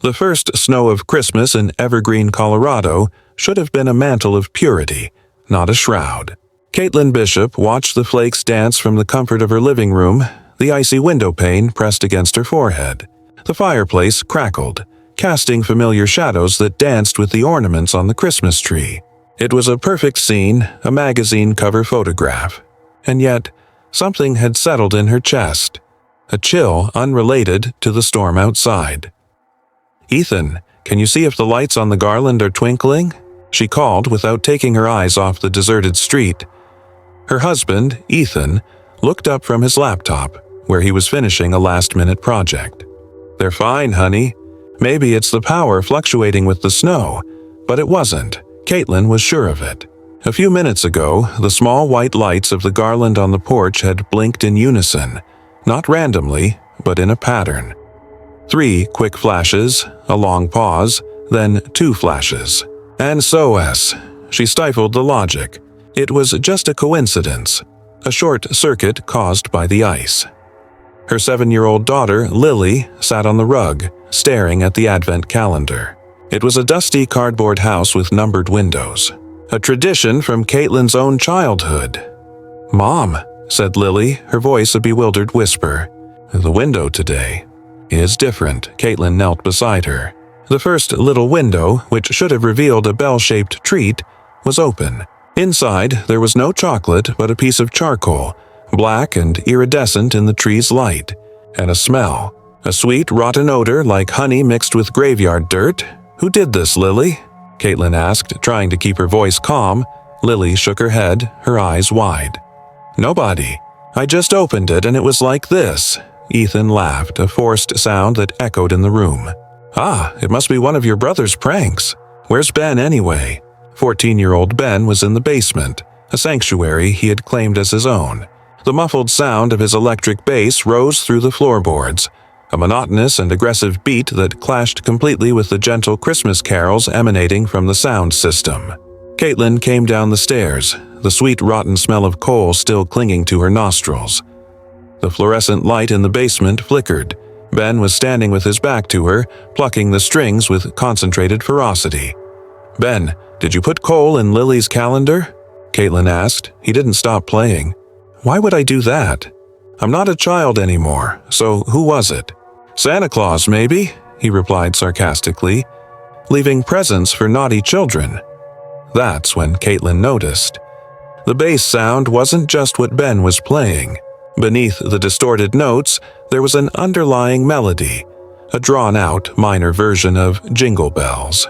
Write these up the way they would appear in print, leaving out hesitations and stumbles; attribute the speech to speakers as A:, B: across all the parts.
A: The first snow of Christmas in Evergreen, Colorado, should have been a mantle of purity, not a shroud. Caitlin Bishop watched the flakes dance from the comfort of her living room, the icy window pane pressed against her forehead. The fireplace crackled, casting familiar shadows that danced with the ornaments on the Christmas tree. It was a perfect scene, a magazine cover photograph. And yet, something had settled in her chest, a chill unrelated to the storm outside. "Ethan, can you see if the lights on the garland are twinkling?" she called without taking her eyes off the deserted street. Her husband, Ethan, looked up from his laptop, where he was finishing a last-minute project. "They're fine, honey. Maybe it's the power fluctuating with the snow, but it wasn't. Caitlin was sure of it. A few minutes ago, the small white lights of the garland on the porch had blinked in unison, not randomly, but in a pattern. 3 quick flashes, a long pause, then 2 flashes. And SOS. She stifled the logic. It was just a coincidence, a short circuit caused by the ice. Her 7-year-old daughter, Lily, sat on the rug, staring at the advent calendar. It was a dusty cardboard house with numbered windows, a tradition from Caitlin's own childhood. "Mom," said Lily, her voice a bewildered whisper, "the window today is different." Caitlin knelt beside her. The first little window, which should have revealed a bell-shaped treat, was open. Inside, there was no chocolate but a piece of charcoal, black and iridescent in the tree's light, and a smell. A sweet, rotten odor like honey mixed with graveyard dirt. "Who did this, Lily?" Caitlin asked, trying to keep her voice calm. Lily shook her head, her eyes wide. "Nobody. I just opened it and it was like this." Ethan laughed, a forced sound that echoed in the room. "Ah, it must be one of your brother's pranks. Where's Ben anyway?" 14-year-old Ben was in the basement, a sanctuary he had claimed as his own. The muffled sound of his electric bass rose through the floorboards, a monotonous and aggressive beat that clashed completely with the gentle Christmas carols emanating from the sound system. Caitlin came down the stairs, the sweet rotten smell of coal still clinging to her nostrils. The fluorescent light in the basement flickered. Ben was standing with his back to her, plucking the strings with concentrated ferocity. "Ben, did you put coal in Lily's calendar?" Caitlin asked. He didn't stop playing. "Why would I do that? I'm not a child anymore, so who was it?" "Santa Claus, maybe," he replied sarcastically. "Leaving presents for naughty children." That's when Caitlin noticed. The bass sound wasn't just what Ben was playing. Beneath the distorted notes, there was an underlying melody, a drawn-out minor version of Jingle Bells.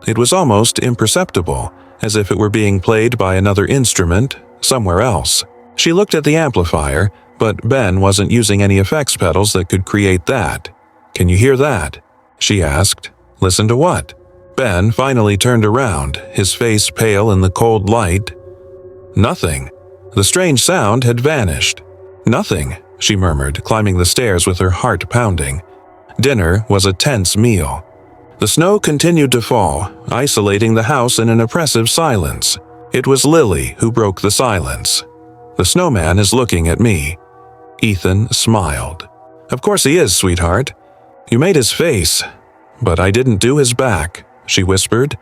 A: It was almost imperceptible, as if it were being played by another instrument, somewhere else. She looked at the amplifier, but Ben wasn't using any effects pedals that could create that. "Can you hear that?" she asked. "Listen to what?" Ben finally turned around, his face pale in the cold light. Nothing. The strange sound had vanished. "Nothing," she murmured, climbing the stairs with her heart pounding. Dinner was a tense meal. The snow continued to fall, isolating the house in an oppressive silence. It was Lily who broke the silence. "The snowman is looking at me." Ethan smiled. "Of course he is, sweetheart. You made his face. But I didn't do his back," she whispered.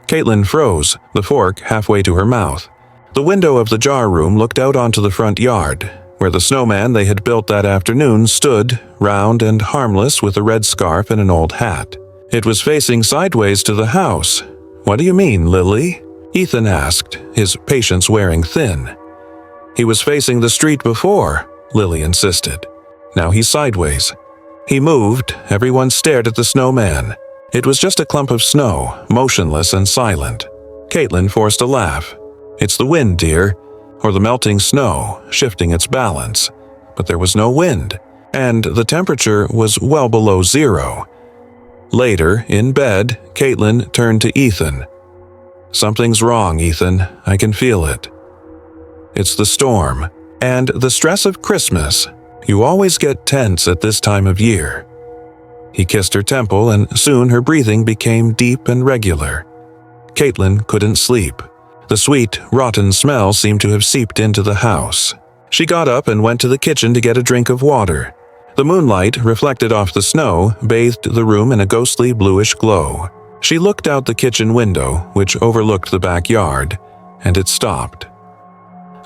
A: Caitlin froze, the fork halfway to her mouth. The window of the jar room looked out onto the front yard, where the snowman they had built that afternoon stood, round and harmless with a red scarf and an old hat. It was facing sideways to the house. "What do you mean, Lily?" Ethan asked, his patience wearing thin. "He was facing the street before," Lily insisted. "Now he's sideways." He moved, everyone stared at the snowman. It was just a clump of snow, motionless and silent. Caitlin forced a laugh. "It's the wind, dear, or the melting snow, shifting its balance." But there was no wind, and the temperature was well below 0. Later, in bed, Caitlin turned to Ethan. "Something's wrong, Ethan. I can feel it. It's the storm, and the stress of Christmas. You always get tense at this time of year." He kissed her temple, and soon her breathing became deep and regular. Caitlin couldn't sleep. The sweet, rotten smell seemed to have seeped into the house. She got up and went to the kitchen to get a drink of water. The moonlight, reflected off the snow, bathed the room in a ghostly bluish glow. She looked out the kitchen window, which overlooked the backyard, and it stopped.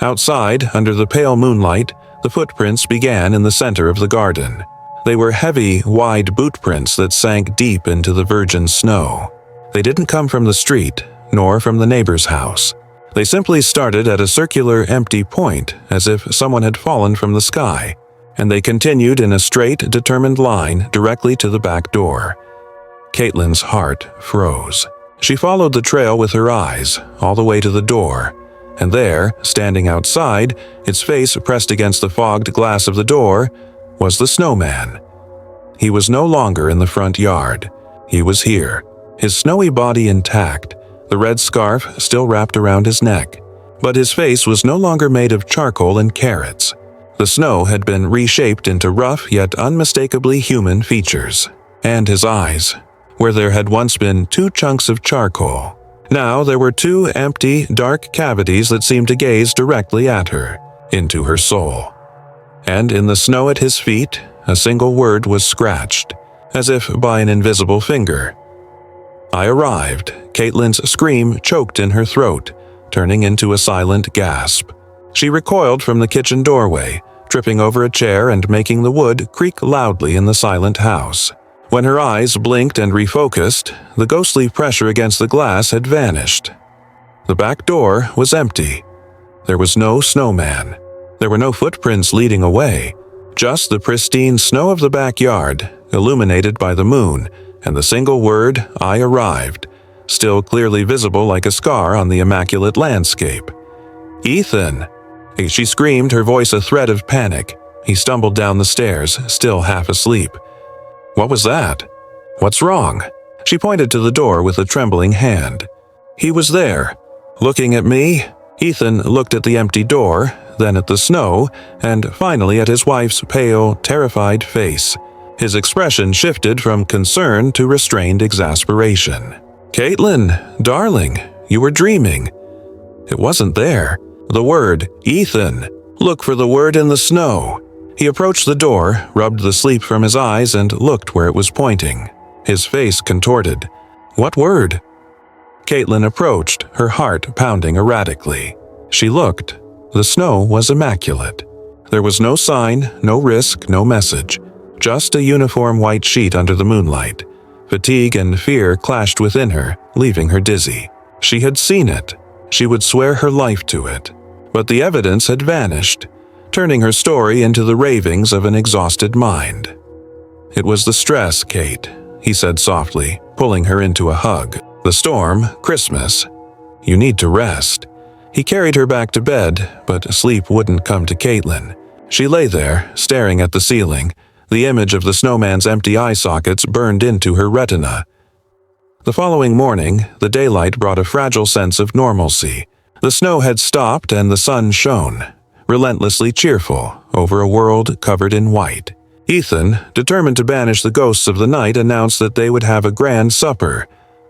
A: Outside, under the pale moonlight, the footprints began in the center of the garden. They were heavy, wide boot prints that sank deep into the virgin snow. They didn't come from the street, nor from the neighbor's house. They simply started at a circular, empty point, as if someone had fallen from the sky, and they continued in a straight, determined line directly to the back door. Caitlin's heart froze. She followed the trail with her eyes, all the way to the door, and there, standing outside, its face pressed against the fogged glass of the door, was the snowman. He was no longer in the front yard. He was here, his snowy body intact, the red scarf still wrapped around his neck. But his face was no longer made of charcoal and carrots. The snow had been reshaped into rough yet unmistakably human features. And his eyes, where there had once been 2 chunks of charcoal, now there were 2 empty, dark cavities that seemed to gaze directly at her, into her soul. And in the snow at his feet, a single word was scratched, as if by an invisible finger. I arrived. Caitlin's scream choked in her throat, turning into a silent gasp. She recoiled from the kitchen doorway, tripping over a chair and making the wood creak loudly in the silent house. When her eyes blinked and refocused, the ghostly pressure against the glass had vanished. The back door was empty. There was no snowman. There were no footprints leading away, just the pristine snow of the backyard, illuminated by the moon, and the single word, I arrived, still clearly visible like a scar on the immaculate landscape. Ethan! She screamed, her voice a thread of panic. He stumbled down the stairs, still half asleep. What was that? What's wrong? She pointed to the door with a trembling hand. He was there, looking at me. Ethan looked at the empty door, then at the snow, and finally at his wife's pale, terrified face. His expression shifted from concern to restrained exasperation. Caitlin, darling, you were dreaming. It wasn't there. The word, Ethan. Look for the word in the snow. He approached the door, rubbed the sleep from his eyes, and looked where it was pointing. His face contorted. What word? Caitlin approached, her heart pounding erratically. She looked. The snow was immaculate. There was no sign, no risk, no message. Just a uniform white sheet under the moonlight. Fatigue and fear clashed within her, leaving her dizzy. She had seen it. She would swear her life to it. But the evidence had vanished, turning her story into the ravings of an exhausted mind. It was the stress, Kate, he said softly, pulling her into a hug. The storm, Christmas. You need to rest. He carried her back to bed, but sleep wouldn't come to Caitlin. She lay there, staring at the ceiling. The image of the snowman's empty eye sockets burned into her retina. The following morning, the daylight brought a fragile sense of normalcy. The snow had stopped and the sun shone, relentlessly cheerful, over a world covered in white. Ethan, determined to banish the ghosts of the night, announced that they would have a grand supper.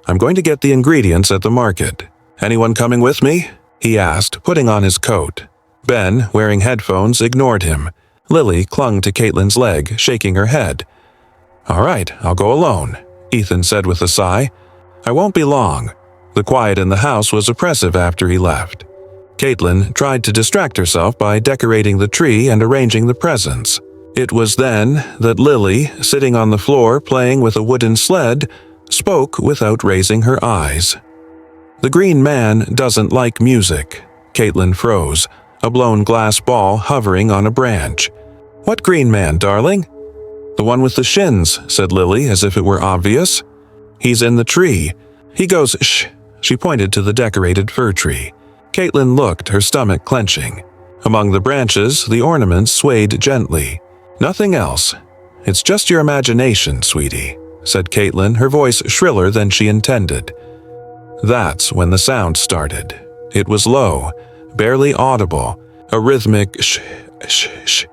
A: I'm going to get the ingredients at the market. Anyone coming with me? He asked, putting on his coat. Ben, wearing headphones, ignored him. Lily clung to Caitlin's leg, shaking her head. All right, I'll go alone, Ethan said with a sigh. I won't be long. The quiet in the house was oppressive after he left. Caitlin tried to distract herself by decorating the tree and arranging the presents. It was then that Lily, sitting on the floor playing with a wooden sled, spoke without raising her eyes. The green man doesn't like music. Caitlin froze, a blown glass ball hovering on a branch. What green man, darling? The one with the shins, said Lily, as if it were obvious. He's in the tree. He goes, shh. She pointed to the decorated fir tree. Caitlin looked, her stomach clenching. Among the branches, the ornaments swayed gently. Nothing else. It's just your imagination, sweetie, said Caitlin, her voice shriller than she intended. That's when the sound started. It was low, barely audible, a rhythmic shh, shh, shh,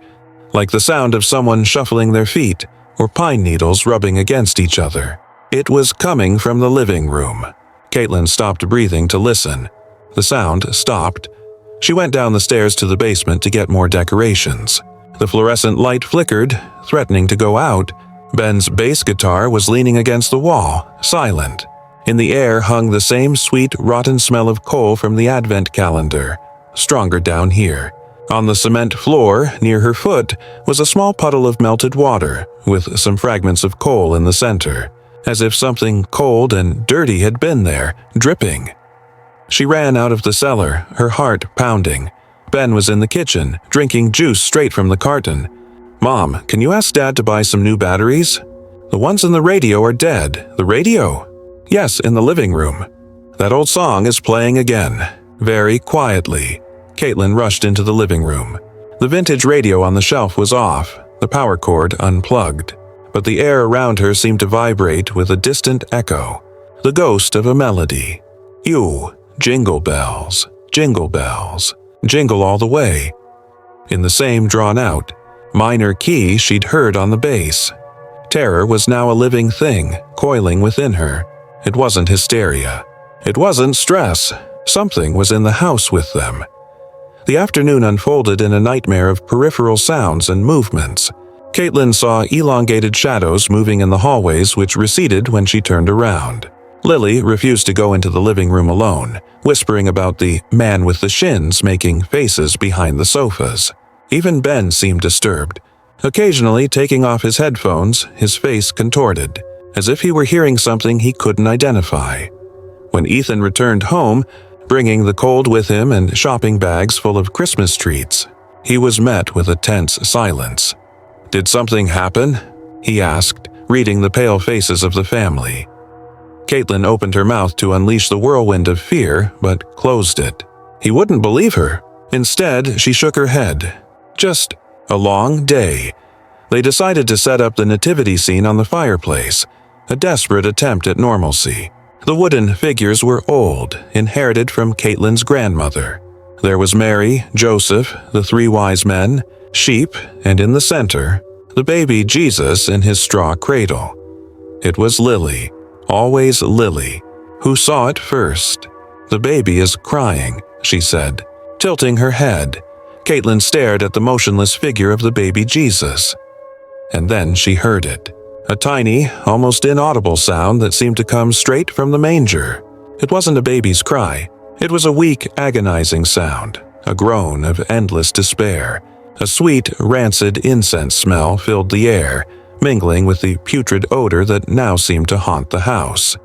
A: like the sound of someone shuffling their feet or pine needles rubbing against each other. It was coming from the living room. Caitlin stopped breathing to listen. The sound stopped. She went down the stairs to the basement to get more decorations. The fluorescent light flickered, threatening to go out. Ben's bass guitar was leaning against the wall, silent. In the air hung the same sweet, rotten smell of coal from the advent calendar, stronger down here. On the cement floor, near her foot, was a small puddle of melted water, with some fragments of coal in the center, as if something cold and dirty had been there, dripping. She ran out of the cellar, her heart pounding. Ben was in the kitchen, drinking juice straight from the carton. "Mom, can you ask Dad to buy some new batteries? The ones in the radio are dead." "The radio?" "Yes, in the living room. That old song is playing again." Very quietly, Caitlin rushed into the living room. The vintage radio on the shelf was off, the power cord unplugged, but the air around her seemed to vibrate with a distant echo, the ghost of a melody. "You, jingle bells, jingle all the way." In the same drawn-out, minor key she'd heard on the bass. Terror was now a living thing, coiling within her. It wasn't hysteria. It wasn't stress. Something was in the house with them. The afternoon unfolded in a nightmare of peripheral sounds and movements. Caitlin saw elongated shadows moving in the hallways which receded when she turned around. Lily refused to go into the living room alone, whispering about the man with the shins making faces behind the sofas. Even Ben seemed disturbed, occasionally taking off his headphones, his face contorted, as if he were hearing something he couldn't identify. When Ethan returned home, bringing the cold with him and shopping bags full of Christmas treats, he was met with a tense silence. "Did something happen?" he asked, reading the pale faces of the family. Caitlin opened her mouth to unleash the whirlwind of fear, but closed it. He wouldn't believe her. Instead, she shook her head. Just a long day. They decided to set up the nativity scene on the fireplace, a desperate attempt at normalcy. The wooden figures were old, inherited from Caitlin's grandmother. There was Mary, Joseph, the three wise men, sheep, and in the center, the baby Jesus in his straw cradle. It was Lily, always Lily, who saw it first. "The baby is crying," she said, tilting her head. Caitlin stared at the motionless figure of the baby Jesus. And then she heard it. A tiny, almost inaudible sound that seemed to come straight from the manger. It wasn't a baby's cry. It was a weak, agonizing sound, a groan of endless despair. A sweet, rancid incense smell filled the air, mingling with the putrid odor that now seemed to haunt the house.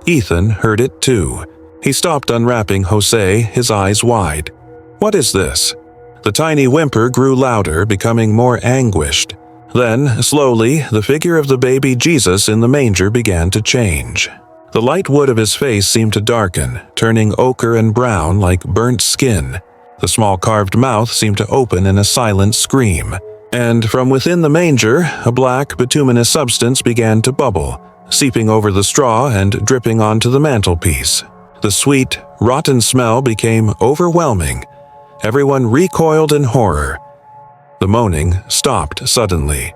A: Ethan heard it too. He stopped unwrapping Jose, his eyes wide. "What is this?" The tiny whimper grew louder, becoming more anguished. Then, slowly, the figure of the baby Jesus in the manger began to change. The light wood of his face seemed to darken, turning ochre and brown like burnt skin. The small carved mouth seemed to open in a silent scream. And from within the manger, a black, bituminous substance began to bubble, seeping over the straw and dripping onto the mantelpiece. The sweet, rotten smell became overwhelming. Everyone recoiled in horror. The moaning stopped suddenly.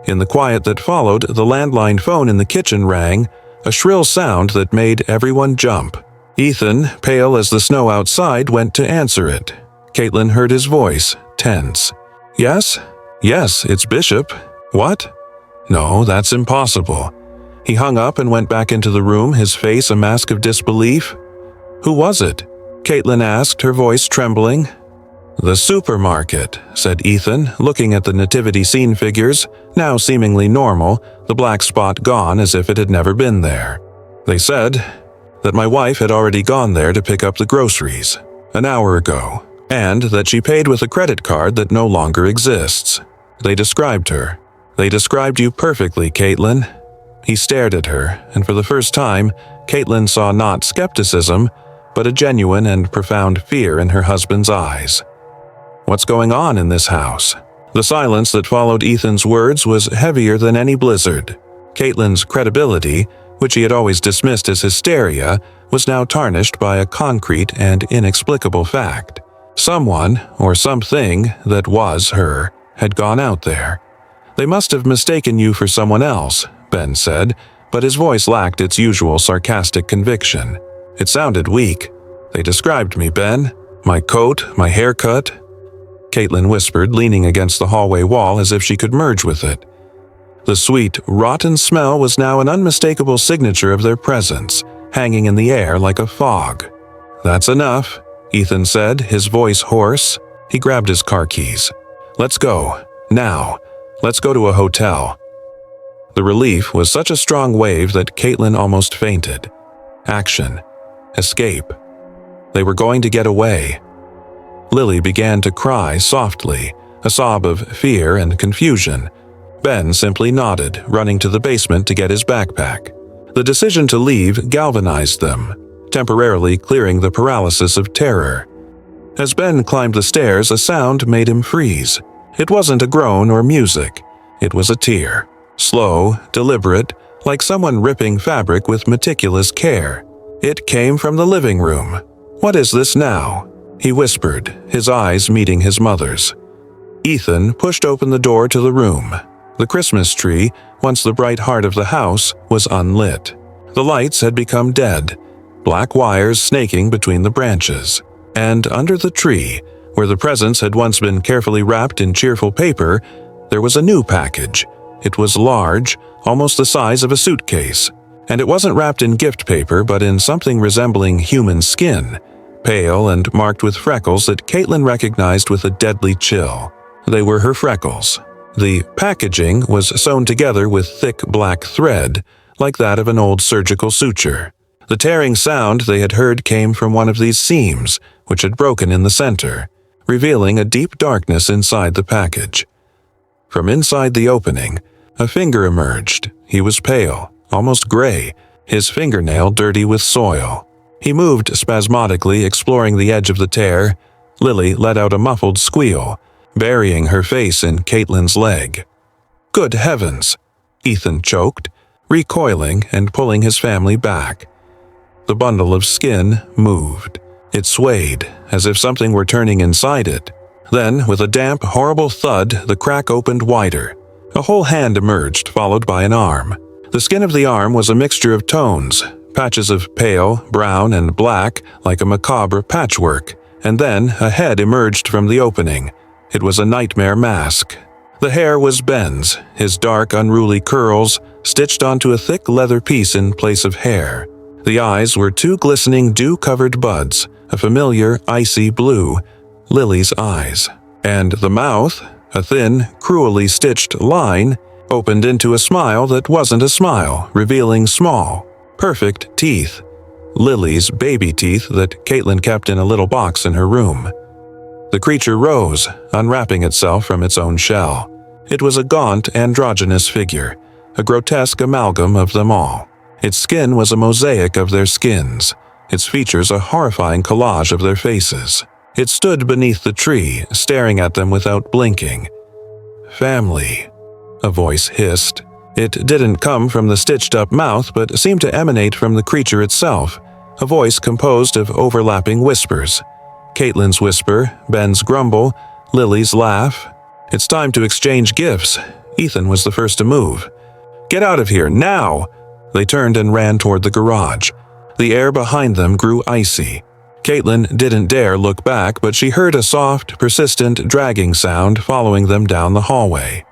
A: In the quiet that followed, the landline phone in the kitchen rang, a shrill sound that made everyone jump. Ethan, pale as the snow outside, went to answer it. Caitlin heard his voice, tense. "Yes? Yes, it's Bishop. What? No, that's impossible." He hung up and went back into the room, his face a mask of disbelief. "Who was it?" Caitlin asked, her voice trembling. "The supermarket," said Ethan, looking at the nativity scene figures, now seemingly normal, the black spot gone as if it had never been there. "They said that my wife had already gone there to pick up the groceries, an hour ago, and that she paid with a credit card that no longer exists. They described her. They described you perfectly, Caitlin." He stared at her, and for the first time, Caitlin saw not skepticism, but a genuine and profound fear in her husband's eyes. "What's going on in this house?" The silence that followed Ethan's words was heavier than any blizzard. Caitlin's credibility, which he had always dismissed as hysteria, was now tarnished by a concrete and inexplicable fact. Someone, or something that was her, had gone out there. "They must have mistaken you for someone else," Ben said, but his voice lacked its usual sarcastic conviction. It sounded weak. "They described me, Ben. My coat, my haircut." Caitlin whispered, leaning against the hallway wall as if she could merge with it. The sweet, rotten smell was now an unmistakable signature of their presence, hanging in the air like a fog. "That's enough," Ethan said, his voice hoarse. He grabbed his car keys. "Let's go. Now. Let's go to a hotel." The relief was such a strong wave that Caitlin almost fainted. Action. Escape. They were going to get away. Lily began to cry softly, a sob of fear and confusion. Ben simply nodded, running to the basement to get his backpack. The decision to leave galvanized them, temporarily clearing the paralysis of terror. As Ben climbed the stairs, a sound made him freeze. It wasn't a groan or music. It was a tear. Slow, deliberate, like someone ripping fabric with meticulous care. It came from the living room. "What is this now?" he whispered, his eyes meeting his mother's. Ethan pushed open the door to the room. The Christmas tree, once the bright heart of the house, was unlit. The lights had become dead, black wires snaking between the branches. And under the tree, where the presents had once been carefully wrapped in cheerful paper, there was a new package. It was large, almost the size of a suitcase. And it wasn't wrapped in gift paper, but in something resembling human skin, pale and marked with freckles that Caitlin recognized with a deadly chill. They were her freckles. The packaging was sewn together with thick black thread, like that of an old surgical suture. The tearing sound they had heard came from one of these seams, which had broken in the center, revealing a deep darkness inside the package. From inside the opening, a finger emerged. He was pale, almost gray, his fingernail dirty with soil. He moved spasmodically, exploring the edge of the tear. Lily let out a muffled squeal, burying her face in Caitlin's leg. "Good heavens!" Ethan choked, recoiling and pulling his family back. The bundle of skin moved. It swayed, as if something were turning inside it. Then, with a damp, horrible thud, the crack opened wider. A whole hand emerged, followed by an arm. The skin of the arm was a mixture of tones, patches of pale, brown, and black, like a macabre patchwork, and then a head emerged from the opening. It was a nightmare mask. The hair was Ben's, his dark, unruly curls stitched onto a thick leather piece in place of hair. The eyes were two glistening dew-covered buds, a familiar, icy blue, Lily's eyes. And the mouth, a thin, cruelly stitched line, opened into a smile that wasn't a smile, revealing small, perfect teeth. Lily's baby teeth that Caitlin kept in a little box in her room. The creature rose, unwrapping itself from its own shell. It was a gaunt, androgynous figure, a grotesque amalgam of them all. Its skin was a mosaic of their skins, its features a horrifying collage of their faces. It stood beneath the tree, staring at them without blinking. "Family," a voice hissed. It didn't come from the stitched-up mouth, but seemed to emanate from the creature itself, a voice composed of overlapping whispers. Caitlin's whisper, Ben's grumble, Lily's laugh. "It's time to exchange gifts." Ethan was the first to move. "Get out of here, now!" They turned and ran toward the garage. The air behind them grew icy. Caitlin didn't dare look back, but she heard a soft, persistent dragging sound following them down the hallway.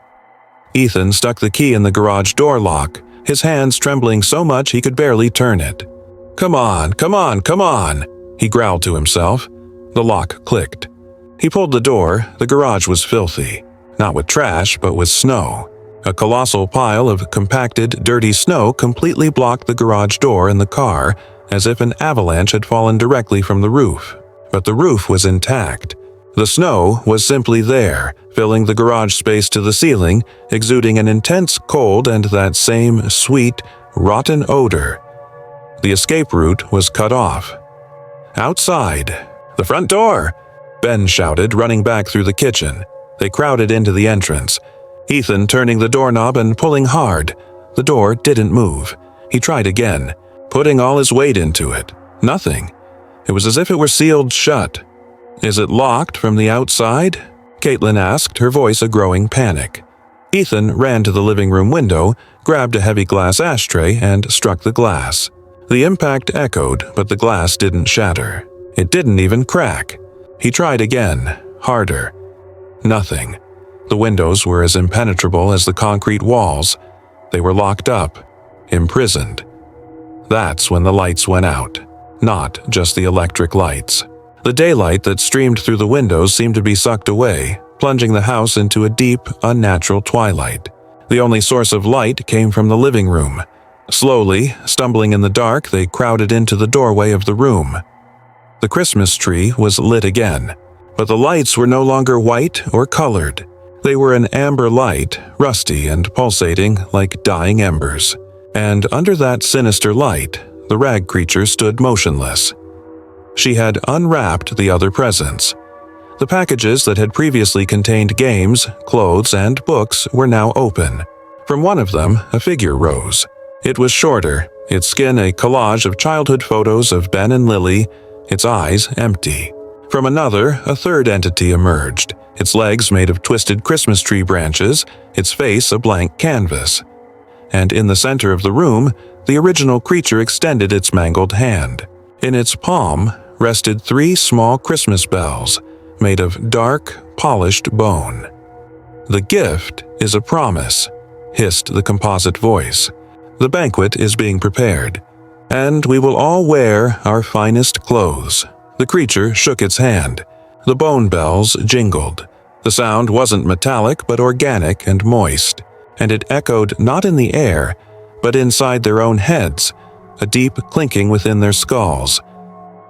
A: Ethan stuck the key in the garage door lock, his hands trembling so much he could barely turn it. "Come on, come on, come on," he growled to himself. The lock clicked. He pulled the door. The garage was filthy, not with trash, but with snow. A colossal pile of compacted, dirty snow completely blocked the garage door and the car, as if an avalanche had fallen directly from the roof. But the roof was intact. The snow was simply there, filling the garage space to the ceiling, exuding an intense cold and that same sweet, rotten odor. The escape route was cut off. Outside. "The front door!" Ben shouted, running back through the kitchen. They crowded into the entrance. Ethan turning the doorknob and pulling hard. The door didn't move. He tried again, putting all his weight into it. Nothing. It was as if it were sealed shut. "Is it locked from the outside?" Caitlin asked, her voice a growing panic. Ethan ran to the living room window, grabbed a heavy glass ashtray, and struck the glass. The impact echoed, but the glass didn't shatter. It didn't even crack. He tried again, harder. Nothing. The windows were as impenetrable as the concrete walls. They were locked up, imprisoned. That's when the lights went out, not just the electric lights. The daylight that streamed through the windows seemed to be sucked away, plunging the house into a deep, unnatural twilight. The only source of light came from the living room. Slowly, stumbling in the dark, they crowded into the doorway of the room. The Christmas tree was lit again, but the lights were no longer white or colored. They were an amber light, rusty and pulsating like dying embers. And under that sinister light, the rag creature stood motionless. She had unwrapped the other presents. The packages that had previously contained games, clothes, and books were now open. From one of them, a figure rose. It was shorter, its skin a collage of childhood photos of Ben and Lily, its eyes empty. From another, a third entity emerged, its legs made of twisted Christmas tree branches, its face a blank canvas. And in the center of the room, the original creature extended its mangled hand. In its palm rested 3 small Christmas bells, made of dark, polished bone. "The gift is a promise," hissed the composite voice. "The banquet is being prepared, and we will all wear our finest clothes." The creature shook its hand. The bone bells jingled. The sound wasn't metallic but organic and moist, and it echoed not in the air, but inside their own heads, a deep clinking within their skulls.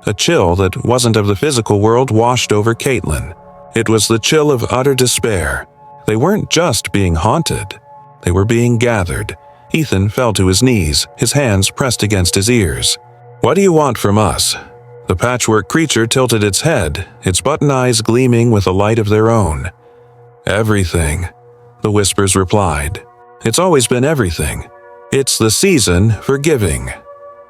A: A chill that wasn't of the physical world washed over Caitlin. It was the chill of utter despair. They weren't just being haunted. They were being gathered. Ethan fell to his knees, his hands pressed against his ears. "What do you want from us?" The patchwork creature tilted its head, its button eyes gleaming with a light of their own. "Everything," the whispers replied. "It's always been everything. It's the season for giving."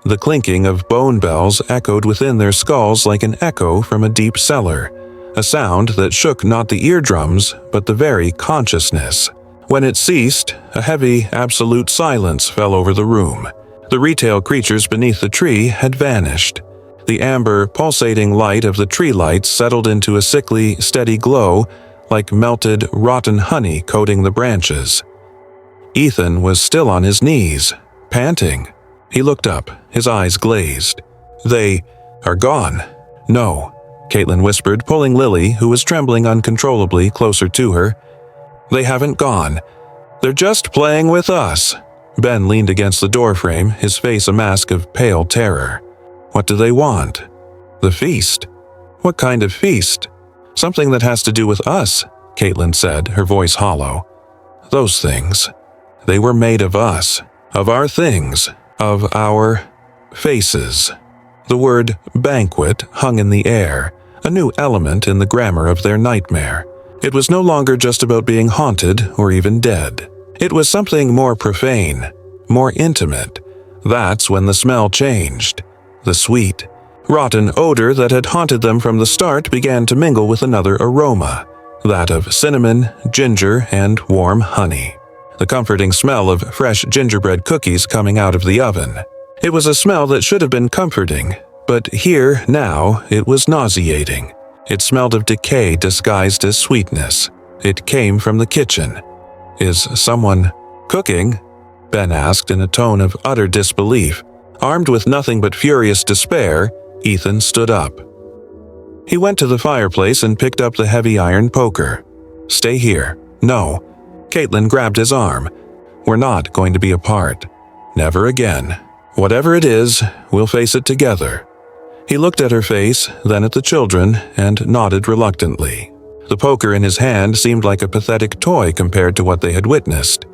A: The clinking of bone bells echoed within their skulls like an echo from a deep cellar, a sound that shook not the eardrums, but the very consciousness. When it ceased, a heavy, absolute silence fell over the room. The retail creatures beneath the tree had vanished. The amber, pulsating light of the tree lights settled into a sickly, steady glow, like melted, rotten honey coating the branches. Ethan was still on his knees, panting. He looked up, his eyes glazed. "They are gone." "No," Caitlin whispered, pulling Lily, who was trembling uncontrollably, closer to her. "They haven't gone. They're just playing with us." Ben leaned against the doorframe, his face a mask of pale terror. "What do they want?" "The feast." "What kind of feast?" "Something that has to do with us," Caitlin said, her voice hollow. "Those things. They were made of us, of our things, of our faces." The word banquet hung in the air, a new element in the grammar of their nightmare. It was no longer just about being haunted or even dead. It was something more profane, more intimate. That's when the smell changed. The sweet, rotten odor that had haunted them from the start began to mingle with another aroma, that of cinnamon, ginger, and warm honey. The comforting smell of fresh gingerbread cookies coming out of the oven. It was a smell that should have been comforting, but here, now, it was nauseating. It smelled of decay disguised as sweetness. It came from the kitchen. "Is someone cooking?" Ben asked in a tone of utter disbelief. Armed with nothing but furious despair, Ethan stood up. He went to the fireplace and picked up the heavy iron poker. "Stay here." "No." Caitlin grabbed his arm. "We're not going to be apart. Never again. Whatever it is, we'll face it together." He looked at her face, then at the children, and nodded reluctantly. The poker in his hand seemed like a pathetic toy compared to what they had witnessed.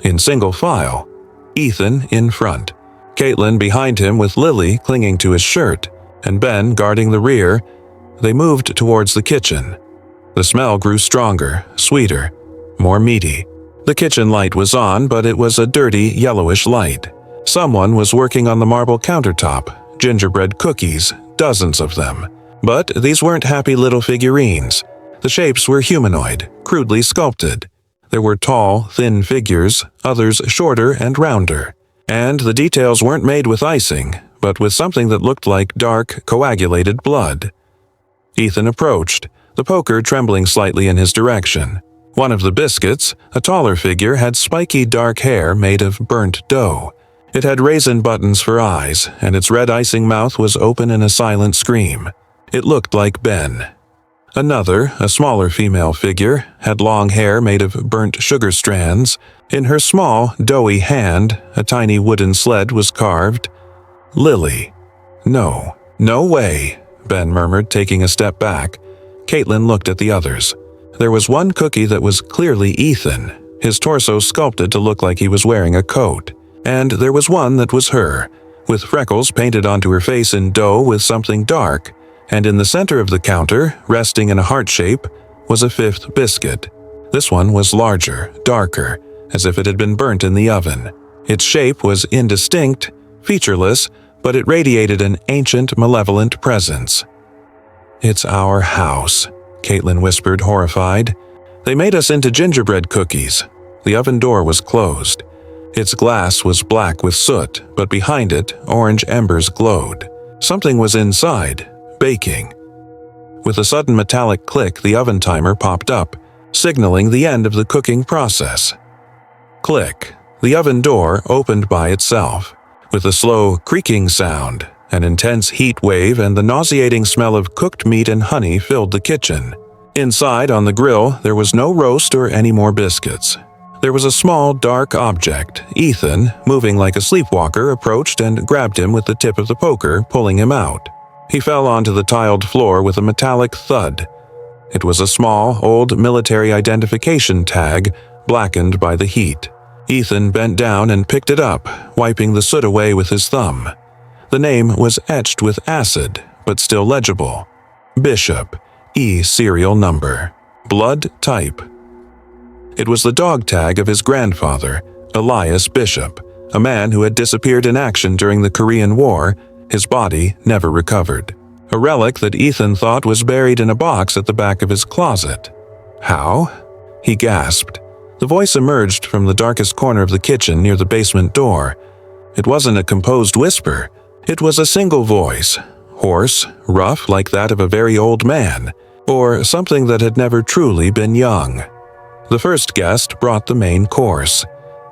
A: In single file, Ethan in front, Caitlin behind him with Lily clinging to his shirt, and Ben guarding the rear, they moved towards the kitchen. The smell grew stronger, sweeter, more meaty. The kitchen light was on, but it was a dirty, yellowish light. Someone was working on the marble countertop, gingerbread cookies, dozens of them. But these weren't happy little figurines. The shapes were humanoid, crudely sculpted. There were tall, thin figures, others shorter and rounder. And the details weren't made with icing, but with something that looked like dark, coagulated blood. Ethan approached, the poker trembling slightly in his direction. One of the biscuits, a taller figure, had spiky dark hair made of burnt dough. It had raisin buttons for eyes, and its red icing mouth was open in a silent scream. It looked like Ben. Another, a smaller female figure, had long hair made of burnt sugar strands. In her small, doughy hand, a tiny wooden sled was carved. Lily. No, no way, Ben murmured, taking a step back. Caitlin looked at the others. There was one cookie that was clearly Ethan, his torso sculpted to look like he was wearing a coat. And there was one that was her, with freckles painted onto her face in dough with something dark, and in the center of the counter, resting in a heart shape, was a fifth biscuit. This one was larger, darker, as if it had been burnt in the oven. Its shape was indistinct, featureless, but it radiated an ancient, malevolent presence. "It's our house," Caitlin whispered, horrified. "They made us into gingerbread cookies." The oven door was closed. Its glass was black with soot, but behind it, orange embers glowed. Something was inside, baking. With a sudden metallic click, the oven timer popped up, signaling the end of the cooking process. Click. The oven door opened by itself. With a slow, creaking sound, an intense heat wave and the nauseating smell of cooked meat and honey filled the kitchen. Inside, on the grill, there was no roast or any more biscuits. There was a small, dark object. Ethan, moving like a sleepwalker, approached and grabbed him with the tip of the poker, pulling him out. He fell onto the tiled floor with a metallic thud. It was a small, old military identification tag, blackened by the heat. Ethan bent down and picked it up, wiping the soot away with his thumb. The name was etched with acid, but still legible. Bishop, E serial number, blood type. It was the dog tag of his grandfather, Elias Bishop, a man who had disappeared in action during the Korean War, his body never recovered. A relic that Ethan thought was buried in a box at the back of his closet. How? He gasped. The voice emerged from the darkest corner of the kitchen near the basement door. It wasn't a composed whisper. It was a single voice, hoarse, rough like that of a very old man, or something that had never truly been young. The first guest brought the main course.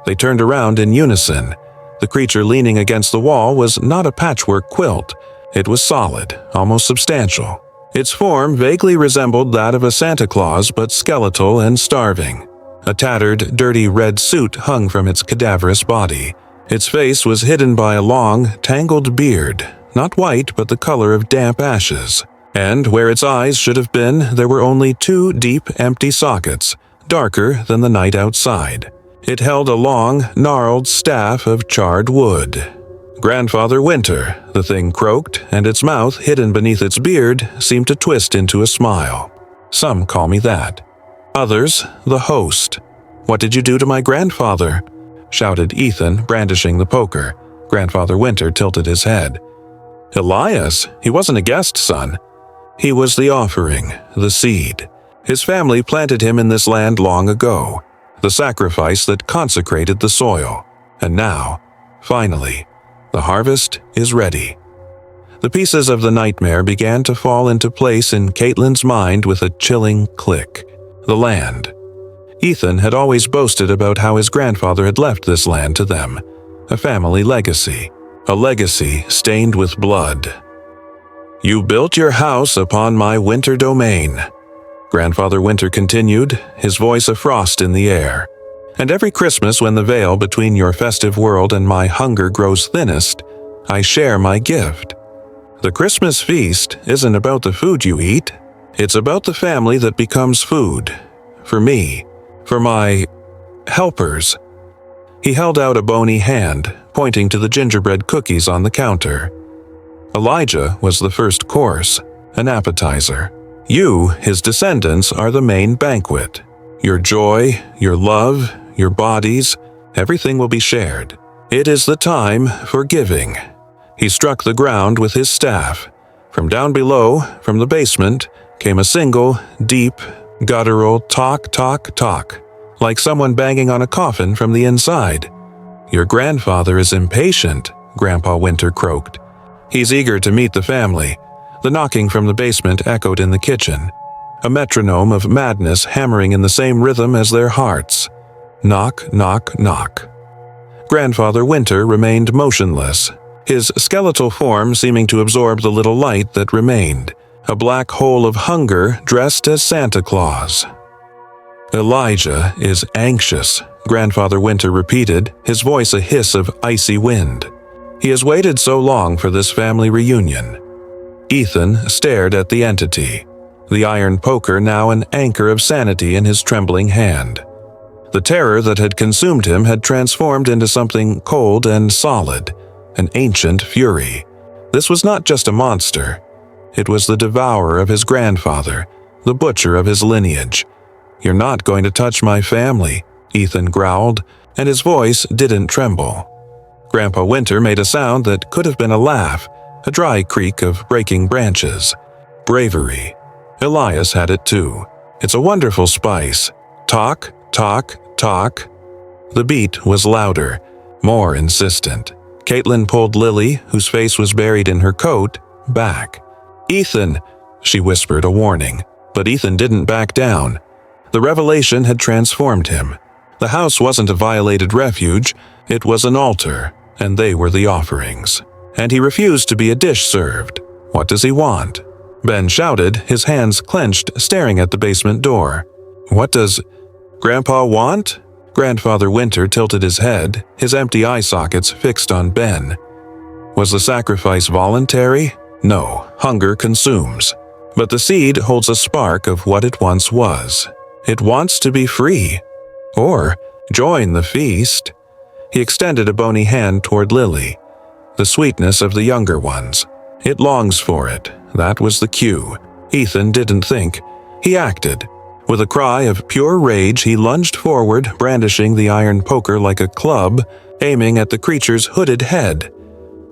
A: They turned around in unison. The creature leaning against the wall was not a patchwork quilt. It was solid, almost substantial. Its form vaguely resembled that of a Santa Claus, but skeletal and starving. A tattered, dirty red suit hung from its cadaverous body. Its face was hidden by a long, tangled beard, not white but the color of damp ashes. And where its eyes should have been, there were only two deep, empty sockets, darker than the night outside. It held a long, gnarled staff of charred wood. "Grandfather Winter," the thing croaked, and its mouth, hidden beneath its beard, seemed to twist into a smile. "Some call me that. Others, the host." "What did you do to my grandfather?" shouted Ethan, brandishing the poker. Grandfather Winter tilted his head. "Elias? He wasn't a guest, son. He was the offering, the seed. His family planted him in this land long ago, the sacrifice that consecrated the soil. And now, finally, the harvest is ready." The pieces of the nightmare began to fall into place in Caitlin's mind with a chilling click. The land. Ethan had always boasted about how his grandfather had left this land to them, a family legacy, a legacy stained with blood. "You built your house upon my winter domain," Grandfather Winter continued, his voice a frost in the air. "And every Christmas when the veil between your festive world and my hunger grows thinnest, I share my gift. The Christmas feast isn't about the food you eat. It's about the family that becomes food. For me. For my helpers." He held out a bony hand, pointing to the gingerbread cookies on the counter. Elijah was the first course, an appetizer. You, his descendants, are the main banquet. Your joy, your love, your bodies, everything will be shared. It is the time for giving. He struck the ground with his staff. From down below, from the basement, came a single, deep, guttural tock, tock, tock, like someone banging on a coffin from the inside. "Your grandfather is impatient," Grandpa Winter croaked. "He's eager to meet the family." The knocking from the basement echoed in the kitchen. a metronome of madness hammering in the same rhythm as their hearts. Knock, knock, knock. Grandfather Winter remained motionless, his skeletal form seeming to absorb the little light that remained, a black hole of hunger dressed as Santa Claus. "Elijah is anxious," Grandfather Winter repeated, his voice a hiss of icy wind. "He has waited so long for this family reunion." Ethan stared at the entity, the iron poker now an anchor of sanity in his trembling hand. The terror that had consumed him had transformed into something cold and solid, an ancient fury. This was not just a monster. It was the devourer of his grandfather, the butcher of his lineage. "You're not going to touch my family," Ethan growled, and his voice didn't tremble. Grandpa Winter made a sound that could have been a laugh, a dry creak of breaking branches. Bravery. Elias had it too. It's a wonderful spice. Talk, talk, talk. The beat was louder, more insistent. Caitlin pulled Lily, whose face was buried in her coat, back. "Ethan," she whispered a warning, but Ethan didn't back down. The revelation had transformed him. The house wasn't a violated refuge, it was an altar, and they were the offerings. And he refused to be a dish served. What does he want? Ben shouted, his hands clenched, staring at the basement door. "What does Grandpa want?" Grandfather Winter tilted his head, his empty eye sockets fixed on Ben. Was the sacrifice voluntary? No, hunger consumes. But the seed holds a spark of what it once was. It wants to be free. Or join the feast. He extended a bony hand toward Lily. The sweetness of the younger ones. It longs for it. That was the cue. Ethan didn't think. He acted. With a cry of pure rage, he lunged forward, brandishing the iron poker like a club, aiming at the creature's hooded head.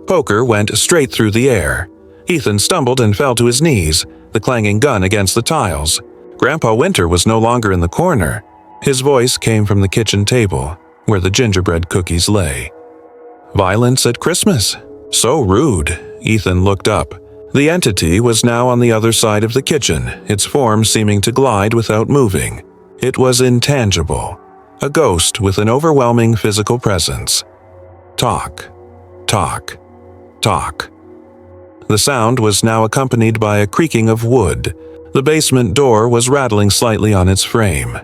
A: Poker went straight through the air. Ethan stumbled and fell to his knees, the clanging gun against the tiles. Grandpa Winter was no longer in the corner. His voice came from the kitchen table, where the gingerbread cookies lay. Violence at Christmas? So rude. Ethan looked up. The entity was now on the other side of the kitchen, its form seeming to glide without moving. It was intangible, a ghost with an overwhelming physical presence. Talk, talk, talk. The sound was now accompanied by a creaking of wood. The basement door was rattling slightly on its frame.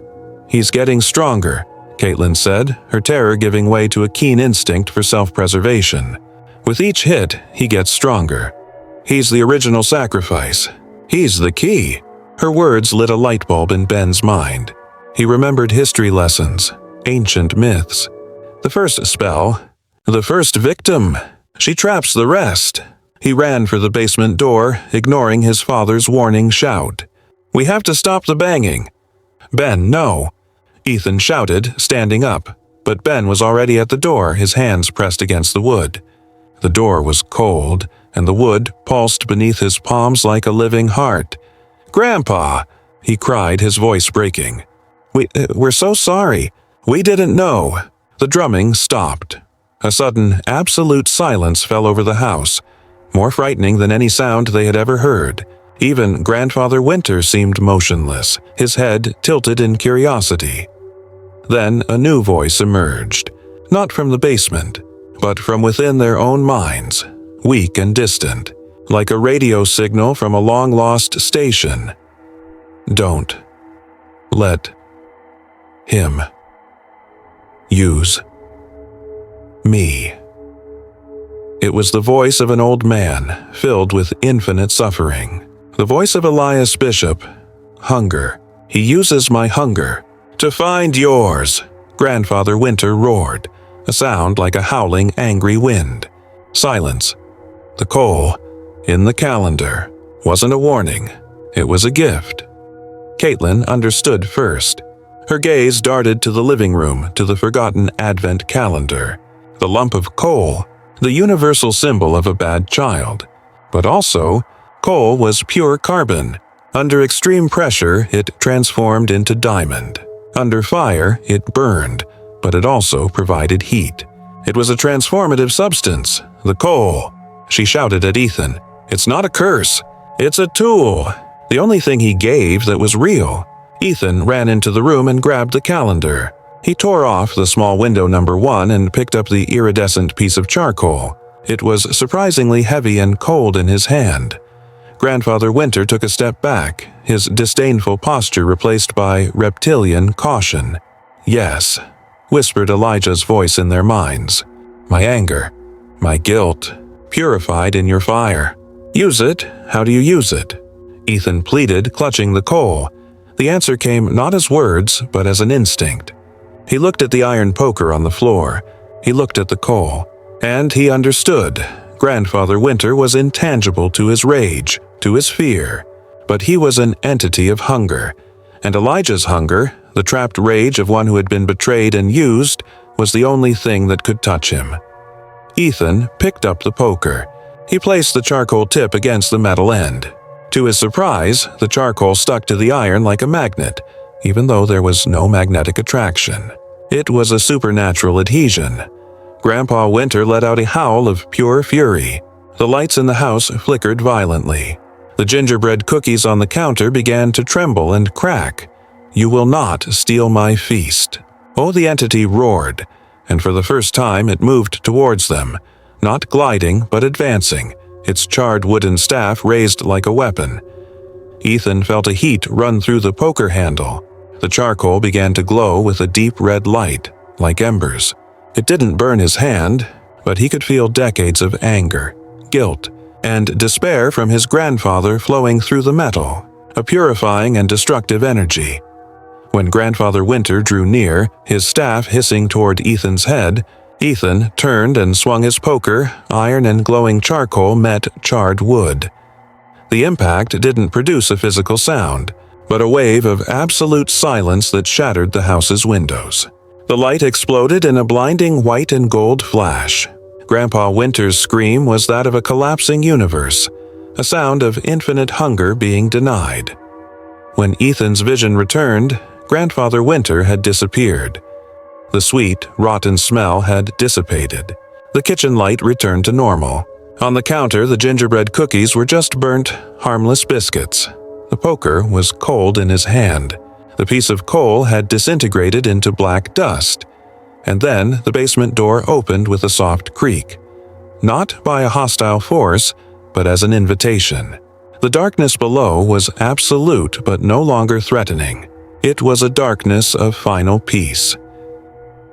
A: "He's getting stronger," Caitlin said, her terror giving way to a keen instinct for self-preservation. "With each hit, he gets stronger. He's the original sacrifice. He's the key." Her words lit a light bulb in Ben's mind. He remembered history lessons, ancient myths. The first spell, the first victim. She traps the rest. He ran for the basement door, ignoring his father's warning shout. "We have to stop the banging." "Ben, no!" Ethan shouted, standing up, but Ben was already at the door, his hands pressed against the wood. The door was cold, and the wood pulsed beneath his palms like a living heart. "Grandpa!" he cried, his voice breaking. We're so sorry. We didn't know." The drumming stopped. A sudden, absolute silence fell over the house, more frightening than any sound they had ever heard. Even Grandfather Winter seemed motionless, his head tilted in curiosity. Then a new voice emerged, not from the basement, but from within their own minds, weak and distant, like a radio signal from a long-lost station. "Don't let him use me." It was the voice of an old man, filled with infinite suffering. The voice of Elias Bishop. "Hunger. He uses my hunger to find yours," Grandfather Winter roared, a sound like a howling, angry wind. Silence. The coal, in the calendar, wasn't a warning. It was a gift. Caitlin understood first. Her gaze darted to the living room, to the forgotten Advent calendar. The lump of coal, the universal symbol of a bad child. But also, coal was pure carbon. Under extreme pressure, it transformed into diamond. Under fire, it burned, but it also provided heat. It was a transformative substance, the coal. She shouted at Ethan, "It's not a curse. It's a tool." The only thing he gave that was real. Ethan ran into the room and grabbed the calendar. He tore off the small window number 1 and picked up the iridescent piece of charcoal. It was surprisingly heavy and cold in his hand. Grandfather Winter took a step back, his disdainful posture replaced by reptilian caution. "Yes," whispered Elijah's voice in their minds. "My anger, my guilt, purified in your fire. Use it. How do you use it?" Ethan pleaded, clutching the coal. The answer came not as words, but as an instinct. He looked at the iron poker on the floor. He looked at the coal. And he understood. Grandfather Winter was intangible to his rage, to his fear. But he was an entity of hunger. And Elijah's hunger, the trapped rage of one who had been betrayed and used, was the only thing that could touch him. Ethan picked up the poker. He placed the charcoal tip against the metal end. To his surprise, the charcoal stuck to the iron like a magnet, even though there was no magnetic attraction. It was a supernatural adhesion. Grandpa Winter let out a howl of pure fury. The lights in the house flickered violently. The gingerbread cookies on the counter began to tremble and crack. "You will not steal my feast." Oh, the entity roared, and for the first time it moved towards them, not gliding but advancing, its charred wooden staff raised like a weapon. Ethan felt a heat run through the poker handle. The charcoal began to glow with a deep red light, like embers. It didn't burn his hand, but he could feel decades of anger, guilt, and despair from his grandfather flowing through the metal, a purifying and destructive energy. When Grandfather Winter drew near, his staff hissing toward Ethan's head, Ethan turned and swung his poker. Iron and glowing charcoal met charred wood. The impact didn't produce a physical sound, but a wave of absolute silence that shattered the house's windows. The light exploded in a blinding white and gold flash. Grandpa Winter's scream was that of a collapsing universe, a sound of infinite hunger being denied. When Ethan's vision returned, Grandfather Winter had disappeared. The sweet, rotten smell had dissipated. The kitchen light returned to normal. On the counter, the gingerbread cookies were just burnt, harmless biscuits. The poker was cold in his hand. The piece of coal had disintegrated into black dust. And then the basement door opened with a soft creak. Not by a hostile force, but as an invitation. The darkness below was absolute but no longer threatening. It was a darkness of final peace.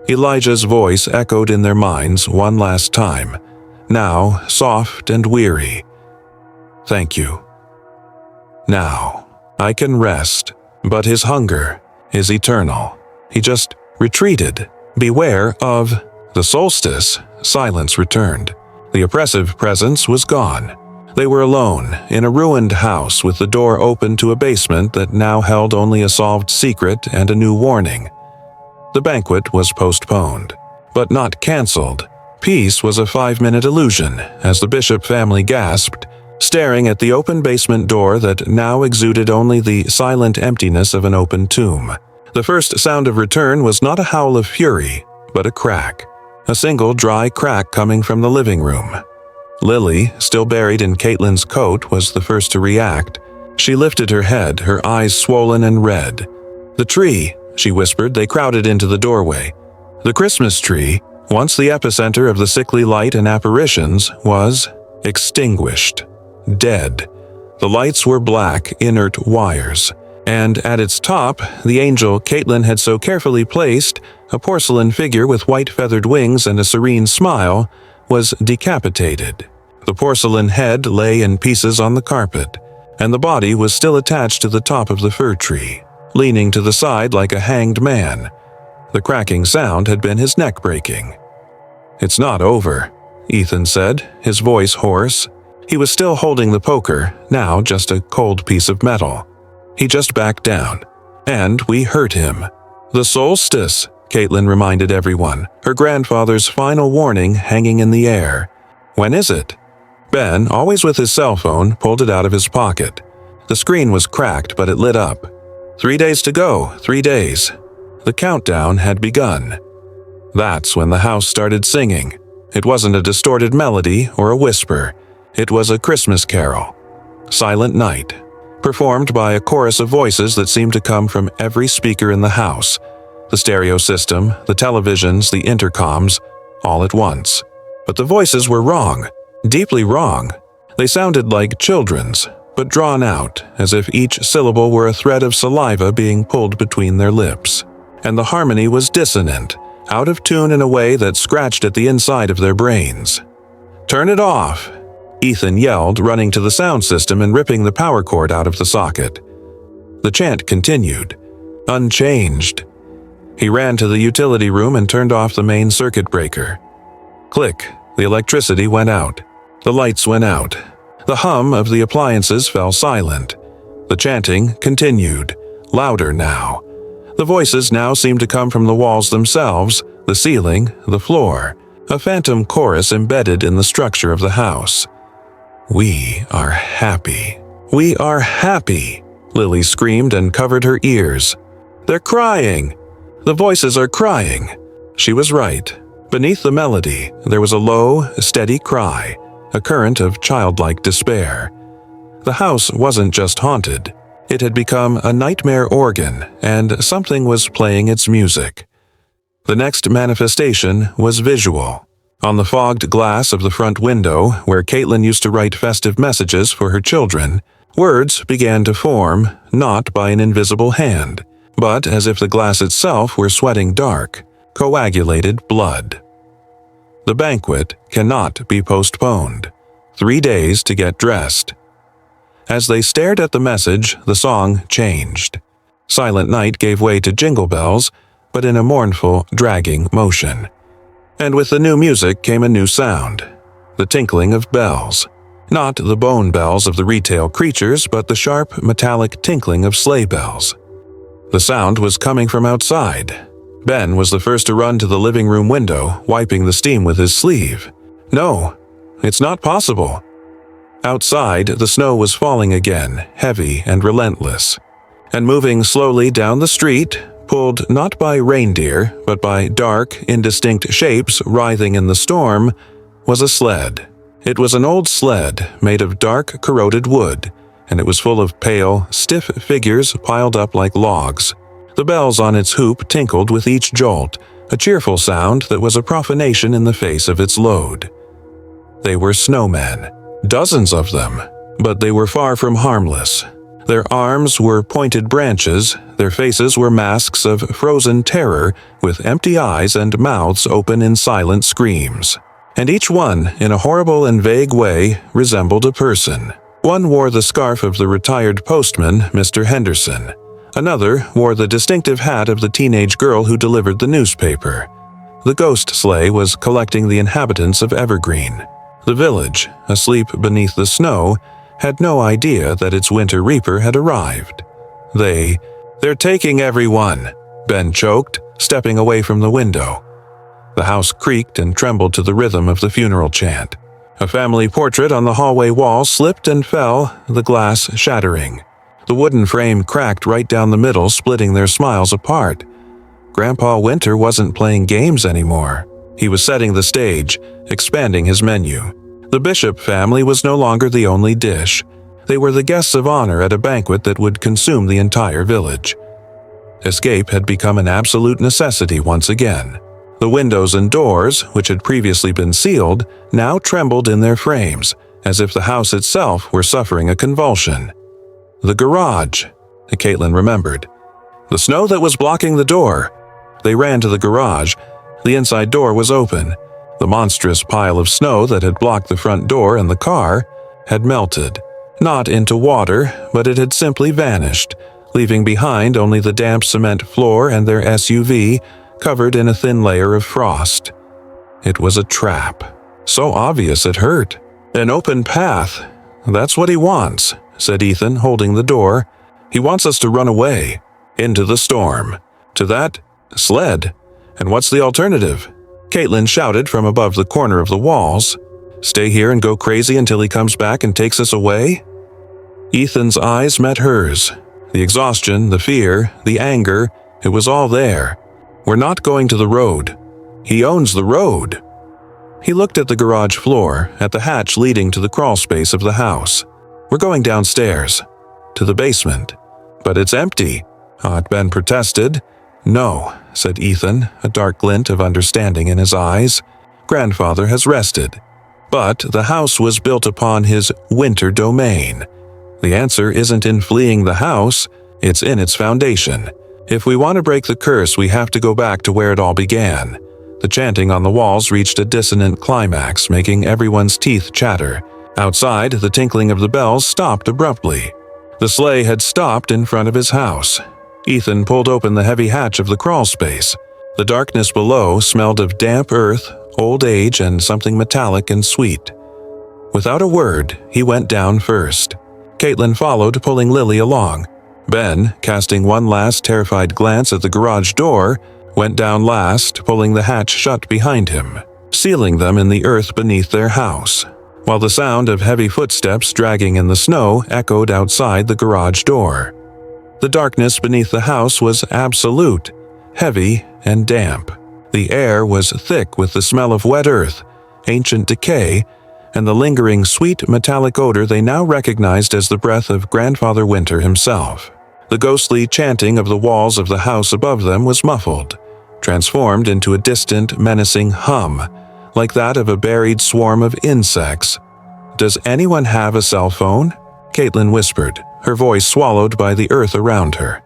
A: Elijah's voice echoed in their minds one last time, now soft and weary. "Thank you. Now, I can rest." But his hunger is eternal. He just retreated. Beware of the solstice. Silence returned. The oppressive presence was gone. They were alone, in a ruined house with the door open to a basement that now held only a solved secret and a new warning. The banquet was postponed, but not cancelled. Peace was a 5-minute illusion, as the Bishop family gasped, staring at the open basement door that now exuded only the silent emptiness of an open tomb. The first sound of return was not a howl of fury, but a crack. A single dry crack coming from the living room. Lily, still buried in Caitlin's coat, was the first to react. She lifted her head, her eyes swollen and red. "The tree," she whispered. They crowded into the doorway. The Christmas tree, once the epicenter of the sickly light and apparitions, was extinguished. Dead. The lights were black, inert wires. And at its top, the angel Caitlin had so carefully placed, a porcelain figure with white feathered wings and a serene smile, was decapitated. The porcelain head lay in pieces on the carpet, and the body was still attached to the top of the fir tree, leaning to the side like a hanged man. The cracking sound had been his neck breaking. "It's not over," Ethan said, his voice hoarse. He was still holding the poker, now just a cold piece of metal. He just backed down. And we hurt him. "The solstice," Caitlin reminded everyone, her grandfather's final warning hanging in the air. "When is it?" Ben, always with his cell phone, pulled it out of his pocket. The screen was cracked, but it lit up. 3 days to go, 3 days. The countdown had begun. That's when the house started singing. It wasn't a distorted melody or a whisper. It was a Christmas carol. Silent night. performed by a chorus of voices that seemed to come from every speaker in the house. The stereo system, the televisions, the intercoms, all at once. But the voices were wrong, deeply wrong. They sounded like children's, but drawn out, as if each syllable were a thread of saliva being pulled between their lips. And the harmony was dissonant, out of tune in a way that scratched at the inside of their brains. "Turn it off!" Ethan yelled, running to the sound system and ripping the power cord out of the socket. The chant continued, unchanged. He ran to the utility room and turned off the main circuit breaker. Click, the electricity went out. The lights went out. The hum of the appliances fell silent. The chanting continued, louder now. The voices now seemed to come from the walls themselves, the ceiling, the floor, a phantom chorus embedded in the structure of the house. "We are happy. We are happy," Lily screamed and covered her ears. "They're crying! The voices are crying!" She was right. Beneath the melody, there was a low, steady cry, a current of childlike despair. The house wasn't just haunted. It had become a nightmare organ, and something was playing its music. The next manifestation was visual. On the fogged glass of the front window, where Caitlin used to write festive messages for her children, words began to form, not by an invisible hand, but as if the glass itself were sweating dark, coagulated blood. The banquet cannot be postponed. 3 days to get dressed. As they stared at the message, the song changed. Silent Night gave way to Jingle Bells, but in a mournful, dragging motion. And with the new music came a new sound, the tinkling of bells. Not the bone bells of the retail creatures, but the sharp, metallic tinkling of sleigh bells. The sound was coming from outside. Ben was the first to run to the living room window, wiping the steam with his sleeve. "No, it's not possible." Outside, the snow was falling again, heavy and relentless. And moving slowly down the street, pulled not by reindeer, but by dark, indistinct shapes writhing in the storm, was a sled. It was an old sled made of dark, corroded wood, and it was full of pale, stiff figures piled up like logs. The bells on its hoop tinkled with each jolt, a cheerful sound that was a profanation in the face of its load. They were snowmen, dozens of them, but they were far from harmless. Their arms were pointed branches, their faces were masks of frozen terror with empty eyes and mouths open in silent screams. And each one, in a horrible and vague way, resembled a person. One wore the scarf of the retired postman, Mr. Henderson. Another wore the distinctive hat of the teenage girl who delivered the newspaper. The ghost sleigh was collecting the inhabitants of Evergreen. The village, asleep beneath the snow, had no idea that its winter reaper had arrived. "They're taking everyone," Ben choked, stepping away from the window. The house creaked and trembled to the rhythm of the funeral chant. A family portrait on the hallway wall slipped and fell, the glass shattering. The wooden frame cracked right down the middle, splitting their smiles apart. Grandpa Winter wasn't playing games anymore. He was setting the stage, expanding his menu. The Bishop family was no longer the only dish. They were the guests of honor at a banquet that would consume the entire village. Escape had become an absolute necessity once again. The windows and doors, which had previously been sealed, now trembled in their frames, as if the house itself were suffering a convulsion. The garage, Caitlin remembered. The snow that was blocking the door. They ran to the garage. The inside door was open. The monstrous pile of snow that had blocked the front door and the car had melted. Not into water, but it had simply vanished, leaving behind only the damp cement floor and their SUV covered in a thin layer of frost. It was a trap. So obvious it hurt. An open path. "That's what he wants," said Ethan, holding the door. "He wants us to run away. Into the storm. To that sled. And what's the alternative?" Caitlin shouted from above the corner of the walls. "Stay here and go crazy until he comes back and takes us away?" Ethan's eyes met hers. The exhaustion, the fear, the anger, it was all there. "We're not going to the road. He owns the road." He looked at the garage floor, at the hatch leading to the crawl space of the house. "We're going downstairs." to the basement. "But it's empty," Aunt Ben protested. "No," said Ethan, a dark glint of understanding in his eyes. "Grandfather has rested. But the house was built upon his winter domain. The answer isn't in fleeing the house, it's in its foundation. If we want to break the curse, we have to go back to where it all began." The chanting on the walls reached a dissonant climax, making everyone's teeth chatter. Outside, the tinkling of the bells stopped abruptly. The sleigh had stopped in front of his house. Ethan pulled open the heavy hatch of the crawl space. The darkness below smelled of damp earth, old age, and something metallic and sweet. Without a word, he went down first. Caitlin followed, pulling Lily along. Ben, casting one last terrified glance at the garage door, went down last, pulling the hatch shut behind him, sealing them in the earth beneath their house, while the sound of heavy footsteps dragging in the snow echoed outside the garage door. The darkness beneath the house was absolute, heavy and damp. The air was thick with the smell of wet earth, ancient decay, and the lingering sweet metallic odor they now recognized as the breath of Grandfather Winter himself. The ghostly chanting of the walls of the house above them was muffled, transformed into a distant, menacing hum, like that of a buried swarm of insects. "Does anyone have a cell phone?" Caitlin whispered, her voice swallowed by the earth around her.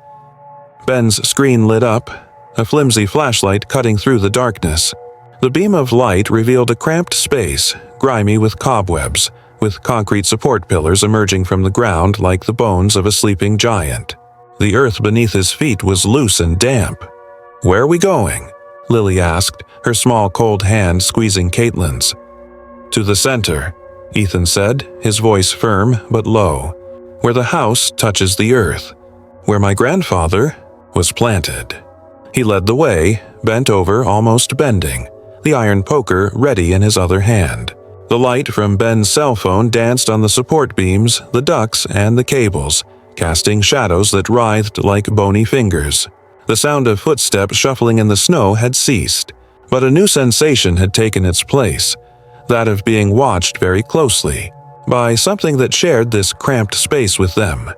A: Ben's screen lit up, a flimsy flashlight cutting through the darkness. The beam of light revealed a cramped space, grimy with cobwebs, with concrete support pillars emerging from the ground like the bones of a sleeping giant. The earth beneath his feet was loose and damp. "Where are we going?" Lily asked, her small cold hand squeezing Caitlin's. "To the center," Ethan said, his voice firm but low. "Where the house touches the earth. Where my grandfather was planted." He led the way, bent over, almost bending, the iron poker ready in his other hand. The light from Ben's cell phone danced on the support beams, the ducts, and the cables, casting shadows that writhed like bony fingers. The sound of footsteps shuffling in the snow had ceased, but a new sensation had taken its place, that of being watched very closely, by something that shared this cramped space with them.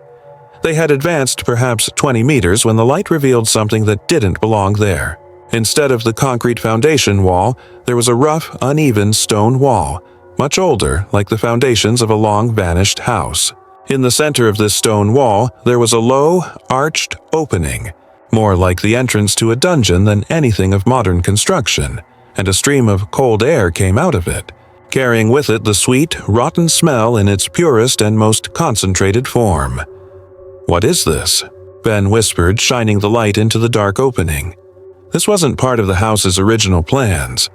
A: They had advanced perhaps 20 meters when the light revealed something that didn't belong there. Instead of the concrete foundation wall, there was a rough, uneven stone wall, much older, like the foundations of a long-vanished house. In the center of this stone wall, there was a low, arched opening, more like the entrance to a dungeon than anything of modern construction, and a stream of cold air came out of it, carrying with it the sweet, rotten smell in its purest and most concentrated form. "What is this?" Ben whispered, shining the light into the dark opening. This wasn't part of the house's original plans.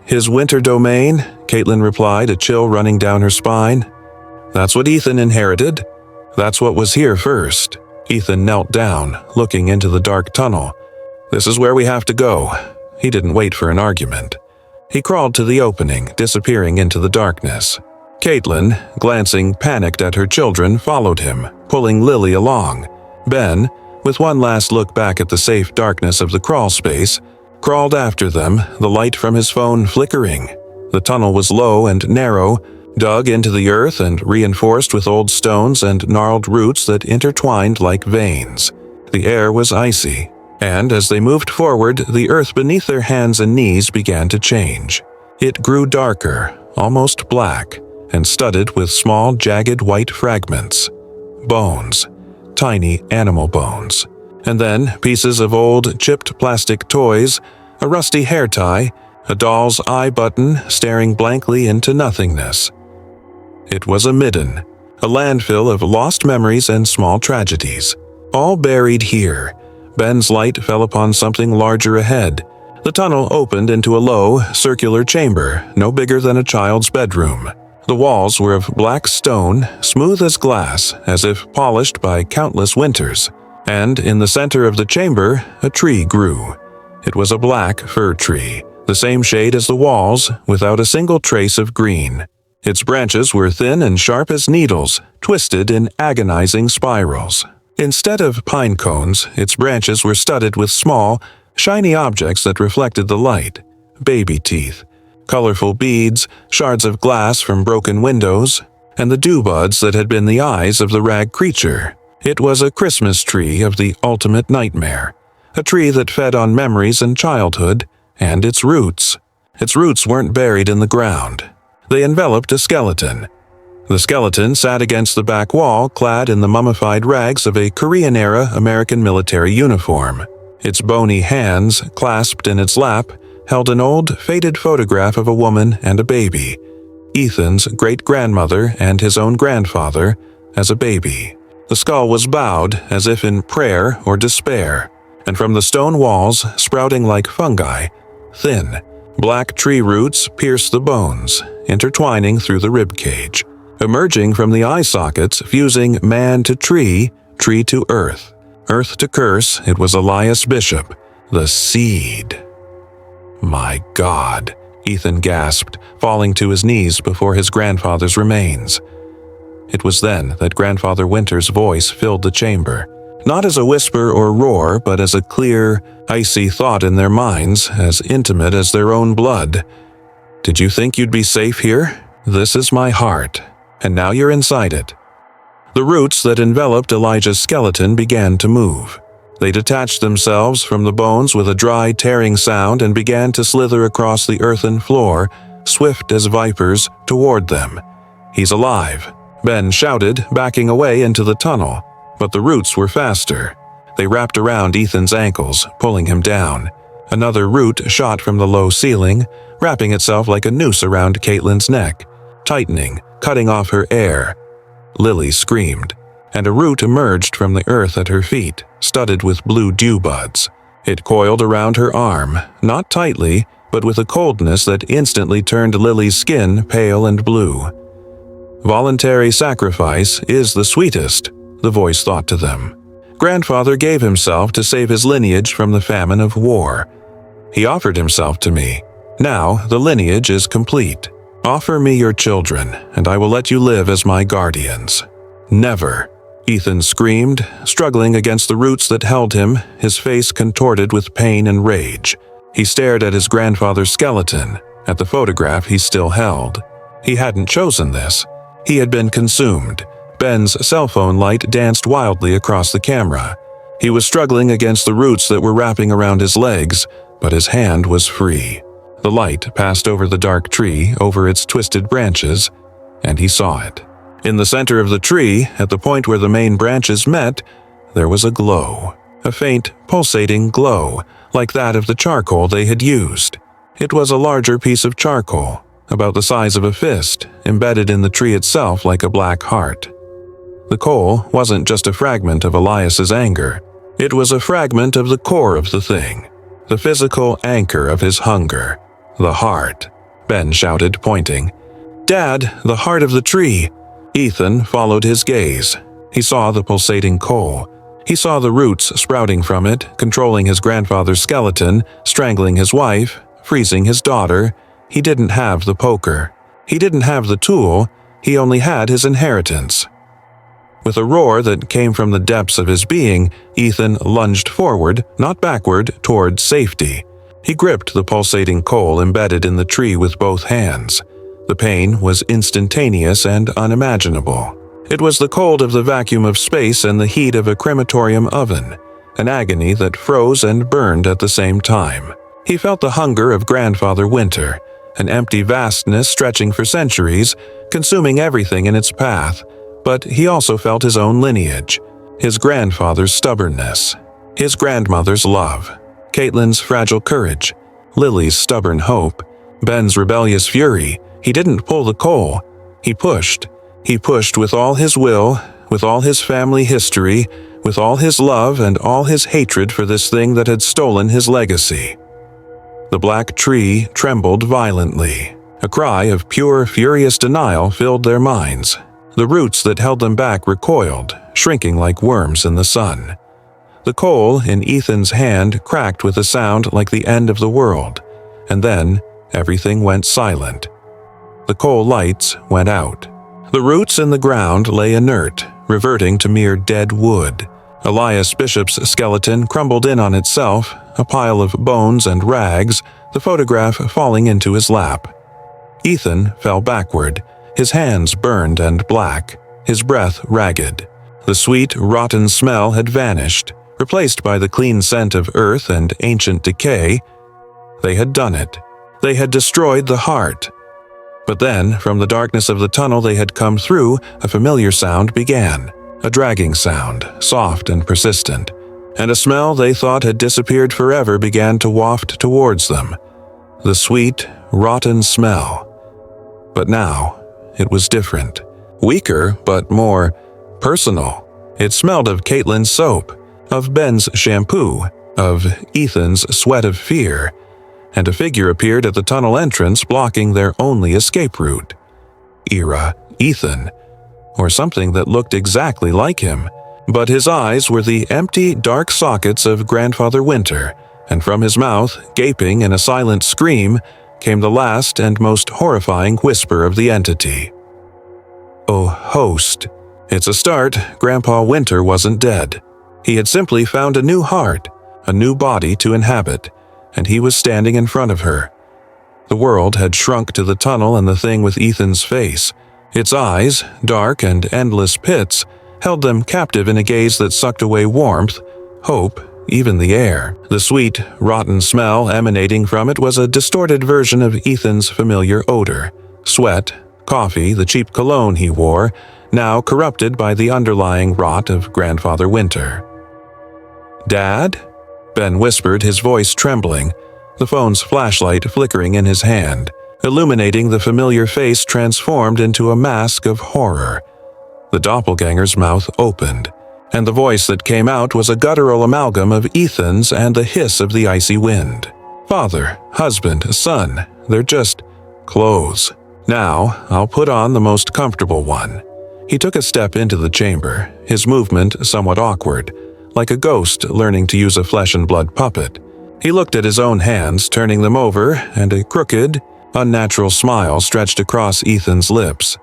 A: "His winter domain," Caitlin replied, a chill running down her spine. "That's what Ethan inherited. That's what was here first." Ethan knelt down, looking into the dark tunnel. "This is where we have to go." He didn't wait for an argument. He crawled to the opening, disappearing into the darkness. Caitlin, glancing panicked at her children, followed him, pulling Lily along. Ben, with one last look back at the safe darkness of the crawl space, crawled after them, the light from his phone flickering. The tunnel was low and narrow, dug into the earth and reinforced with old stones and gnarled roots that intertwined like veins. The air was icy, and as they moved forward, the earth beneath their hands and knees began to change. It grew darker, almost black, and studded with small, jagged white fragments. Bones. Tiny animal bones. And then pieces of old, chipped plastic toys, a rusty hair tie, a doll's eye button staring blankly into nothingness. It was a midden, a landfill of lost memories and small tragedies, all buried here. Ben's light fell upon something larger ahead. The tunnel opened into a low, circular chamber, no bigger than a child's bedroom. The walls were of black stone, smooth as glass, as if polished by countless winters. And in the center of the chamber, a tree grew. It was a black fir tree, the same shade as the walls, without a single trace of green. Its branches were thin and sharp as needles, twisted in agonizing spirals. Instead of pine cones, its branches were studded with small, shiny objects that reflected the light. Baby teeth, colorful beads, shards of glass from broken windows, and the dew buds that had been the eyes of the rag creature. It was a Christmas tree of the ultimate nightmare, a tree that fed on memories and childhood, and its roots. Its roots weren't buried in the ground. They enveloped a skeleton. The skeleton sat against the back wall, clad in the mummified rags of a Korean-era American military uniform. Its bony hands, clasped in its lap, held an old, faded photograph of a woman and a baby, Ethan's great-grandmother and his own grandfather, as a baby. The skull was bowed as if in prayer or despair, and from the stone walls, sprouting like fungi, thin, black tree roots pierced the bones, intertwining through the rib cage. Emerging from the eye sockets, fusing man to tree, tree to earth. Earth to curse, it was Elias Bishop, the seed. My God, Ethan gasped, falling to his knees before his grandfather's remains. It was then that Grandfather Winter's voice filled the chamber, not as a whisper or roar, but as a clear, icy thought in their minds, as intimate as their own blood. Did you think you'd be safe here? This is my heart, and now you're inside it. The roots that enveloped Elijah's skeleton began to move. They detached themselves from the bones with a dry, tearing sound and began to slither across the earthen floor, swift as vipers, toward them. He's alive, Ben shouted, backing away into the tunnel. But the roots were faster. They wrapped around Ethan's ankles, pulling him down. Another root shot from the low ceiling, wrapping itself like a noose around Caitlin's neck, tightening, cutting off her air. Lily screamed, and a root emerged from the earth at her feet, studded with blue dew buds. It coiled around her arm, not tightly, but with a coldness that instantly turned Lily's skin pale and blue. Voluntary sacrifice is the sweetest, the voice thought to them. Grandfather gave himself to save his lineage from the famine of war. He offered himself to me. Now the lineage is complete. Offer me your children, and I will let you live as my guardians. Never, Ethan screamed, struggling against the roots that held him, his face contorted with pain and rage. He stared at his grandfather's skeleton, at the photograph he still held. He hadn't chosen this. He had been consumed. Ben's cell phone light danced wildly across the camera. He was struggling against the roots that were wrapping around his legs, but his hand was free. The light passed over the dark tree, over its twisted branches, and he saw it. In the center of the tree, at the point where the main branches met, there was a glow. A faint, pulsating glow, like that of the charcoal they had used. It was a larger piece of charcoal, about the size of a fist, embedded in the tree itself like a black heart. The coal wasn't just a fragment of Elias's anger. It was a fragment of the core of the thing, the physical anchor of his hunger. The heart, Ben shouted, pointing. Dad, the heart of the tree. Ethan followed his gaze. He saw the pulsating coal. He saw the roots sprouting from it, controlling his grandfather's skeleton, strangling his wife, freezing his daughter. He didn't have the poker. He didn't have the tool. He only had his inheritance. With a roar that came from the depths of his being, Ethan lunged forward, not backward, toward safety. He gripped the pulsating coal embedded in the tree with both hands. The pain was instantaneous and unimaginable. It was the cold of the vacuum of space and the heat of a crematorium oven, an agony that froze and burned at the same time. He felt the hunger of Grandfather Winter, an empty vastness stretching for centuries, consuming everything in its path, but he also felt his own lineage, his grandfather's stubbornness, his grandmother's love, Caitlin's fragile courage, Lily's stubborn hope, Ben's rebellious fury. He didn't pull the coal. He pushed. He pushed with all his will, with all his family history, with all his love and all his hatred for this thing that had stolen his legacy. The black tree trembled violently. A cry of pure, furious denial filled their minds. The roots that held them back recoiled, shrinking like worms in the sun. The coal in Ethan's hand cracked with a sound like the end of the world, and then everything went silent. The coal lights went out. The roots in the ground lay inert, reverting to mere dead wood. Elias Bishop's skeleton crumbled in on itself, a pile of bones and rags, the photograph falling into his lap. Ethan fell backward, his hands burned and black, his breath ragged. The sweet, rotten smell had vanished, replaced by the clean scent of earth and ancient decay. They had done it. They had destroyed the heart. But then, from the darkness of the tunnel they had come through, a familiar sound began. A dragging sound, soft and persistent. And a smell they thought had disappeared forever began to waft towards them. The sweet, rotten smell. But now, it was different. Weaker, but more personal. It smelled of Caitlin's soap, of Ben's shampoo, of Ethan's sweat of fear, and a figure appeared at the tunnel entrance blocking their only escape route. Ira, Ethan, or something that looked exactly like him, but his eyes were the empty, dark sockets of Grandfather Winter, and from his mouth, gaping in a silent scream, came the last and most horrifying whisper of the entity. "Oh, host." It's a start. Grandpa Winter wasn't dead. He had simply found a new heart, a new body to inhabit, and he was standing in front of her. The world had shrunk to the tunnel and the thing with Ethan's face. Its eyes, dark and endless pits, held them captive in a gaze that sucked away warmth, hope, even the air. The sweet, rotten smell emanating from it was a distorted version of Ethan's familiar odor. Sweat, coffee, the cheap cologne he wore, now corrupted by the underlying rot of Grandfather Winter. "Dad?" Ben whispered, his voice trembling, the phone's flashlight flickering in his hand, illuminating the familiar face transformed into a mask of horror. The doppelganger's mouth opened, and the voice that came out was a guttural amalgam of Ethan's and the hiss of the icy wind. "Father, husband, son, they're just clothes. Now, I'll put on the most comfortable one." He took a step into the chamber, his movement somewhat awkward, like a ghost learning to use a flesh-and-blood puppet. He looked at his own hands, turning them over, and a crooked, unnatural smile stretched across Ethan's lips.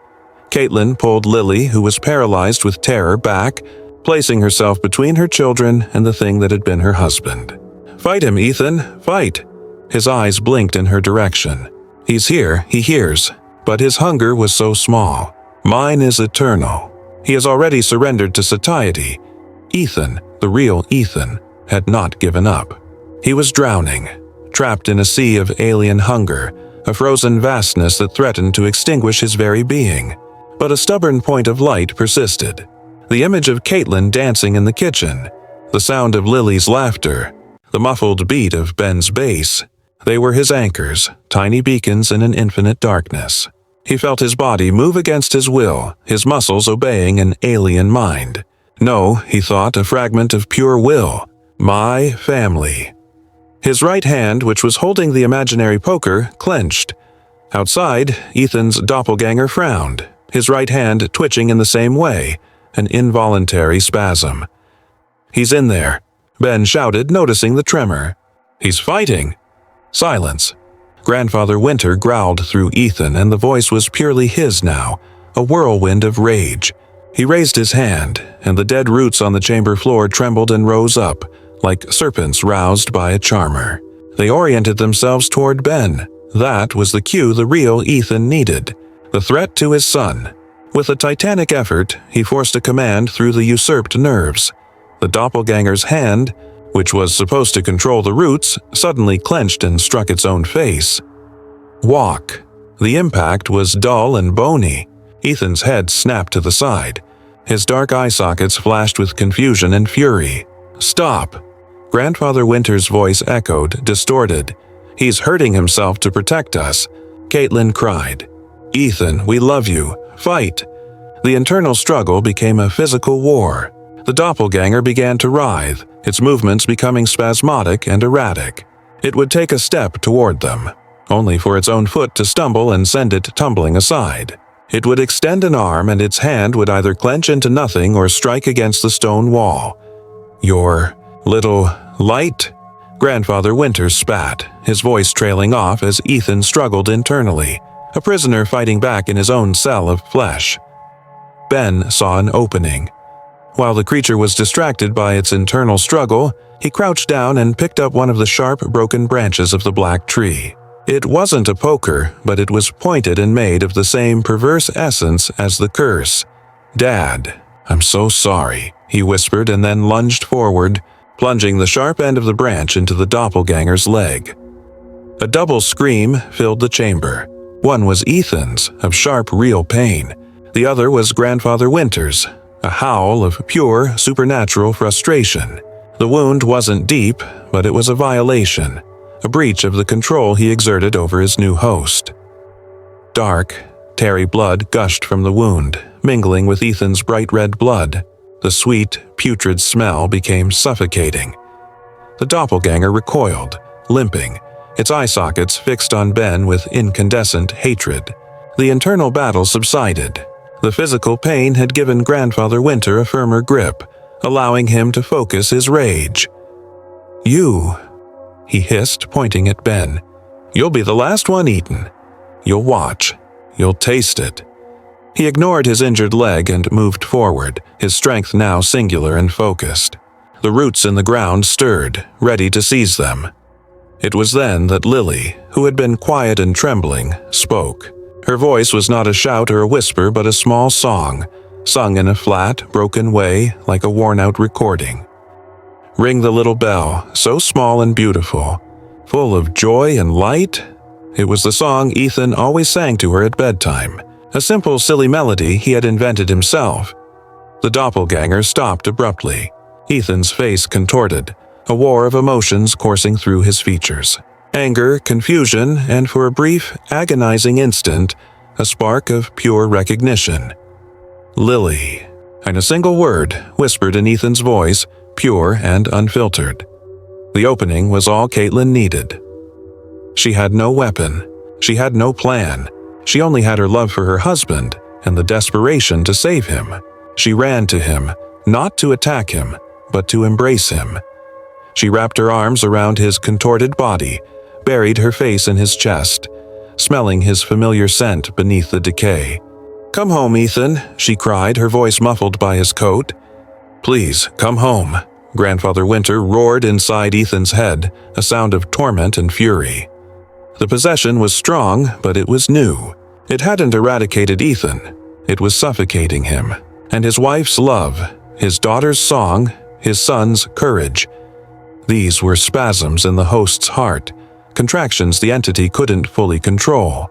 A: Caitlin pulled Lily, who was paralyzed with terror, back, placing herself between her children and the thing that had been her husband. "Fight him, Ethan, fight!" His eyes blinked in her direction. "He's here, he hears, but his hunger was so small. Mine is eternal. He has already surrendered to satiety." Ethan, the real Ethan, had not given up. He was drowning, trapped in a sea of alien hunger, a frozen vastness that threatened to extinguish his very being. But a stubborn point of light persisted. The image of Caitlin dancing in the kitchen, the sound of Lily's laughter, the muffled beat of Ben's bass. They were his anchors, tiny beacons in an infinite darkness. He felt his body move against his will, his muscles obeying an alien mind. No, he thought, a fragment of pure will. My family. His right hand, which was holding the imaginary poker, clenched. Outside, Ethan's doppelganger frowned, his right hand twitching in the same way, an involuntary spasm. "He's in there," Ben shouted, noticing the tremor. "He's fighting." Silence. Grandfather Winter growled through Ethan, and the voice was purely his now, a whirlwind of rage. He raised his hand, and the dead roots on the chamber floor trembled and rose up, like serpents roused by a charmer. They oriented themselves toward Ben. That was the cue the real Ethan needed, the threat to his son. With a titanic effort, he forced a command through the usurped nerves. The doppelganger's hand, which was supposed to control the roots, suddenly clenched and struck its own face. "Walk." The impact was dull and bony. Ethan's head snapped to the side. His dark eye sockets flashed with confusion and fury. "Stop." Grandfather Winter's voice echoed, distorted. "He's hurting himself to protect us." Caitlin cried. "Ethan, we love you. Fight." The internal struggle became a physical war. The doppelganger began to writhe, its movements becoming spasmodic and erratic. It would take a step toward them, only for its own foot to stumble and send it tumbling aside. It would extend an arm and its hand would either clench into nothing or strike against the stone wall. "Your little light?" Grandfather Winter spat, his voice trailing off as Ethan struggled internally, a prisoner fighting back in his own cell of flesh. Ben saw an opening. While the creature was distracted by its internal struggle, he crouched down and picked up one of the sharp, broken branches of the black tree. It wasn't a poker, but it was pointed and made of the same perverse essence as the curse. "Dad, "I'm so sorry," he whispered and then lunged forward, plunging the sharp end of the branch into the doppelganger's leg. A double scream filled the chamber. One was Ethan's, of sharp, real pain. The other was Grandfather Winter's, a howl of pure, supernatural frustration. The wound wasn't deep, but it was a violation, a breach of the control he exerted over his new host. Dark, tarry blood gushed from the wound, mingling with Ethan's bright red blood. The sweet, putrid smell became suffocating. The doppelganger recoiled, limping, its eye sockets fixed on Ben with incandescent hatred. The internal battle subsided. The physical pain had given Grandfather Winter a firmer grip, allowing him to focus his rage. "You," he hissed, pointing at Ben. "You'll be the last one eaten. You'll watch. You'll taste it." He ignored his injured leg and moved forward, his strength now singular and focused. The roots in the ground stirred, ready to seize them. It was then that Lily, who had been quiet and trembling, spoke. Her voice was not a shout or a whisper, but a small song, sung in a flat, broken way like a worn-out recording. Ring the little bell, so small and beautiful, full of joy and light. It was the song Ethan always sang to her at bedtime, a simple, silly melody he had invented himself. The doppelganger stopped abruptly, Ethan's face contorted, a war of emotions coursing through his features. Anger, confusion, and for a brief, agonizing instant, a spark of pure recognition. "Lily," and a single word whispered in Ethan's voice, pure and unfiltered. The opening was all Caitlin needed. She had no weapon. She had no plan. She only had her love for her husband and the desperation to save him. She ran to him, not to attack him, but to embrace him. She wrapped her arms around his contorted body, buried her face in his chest, smelling his familiar scent beneath the decay. "Come home, Ethan," she cried, her voice muffled by his coat. "Please, come home," Grandfather Winter roared inside Ethan's head, a sound of torment and fury. The possession was strong, but it was new. It hadn't eradicated Ethan. It was suffocating him. And his wife's love, his daughter's song, his son's courage. These were spasms in the host's heart, contractions the entity couldn't fully control.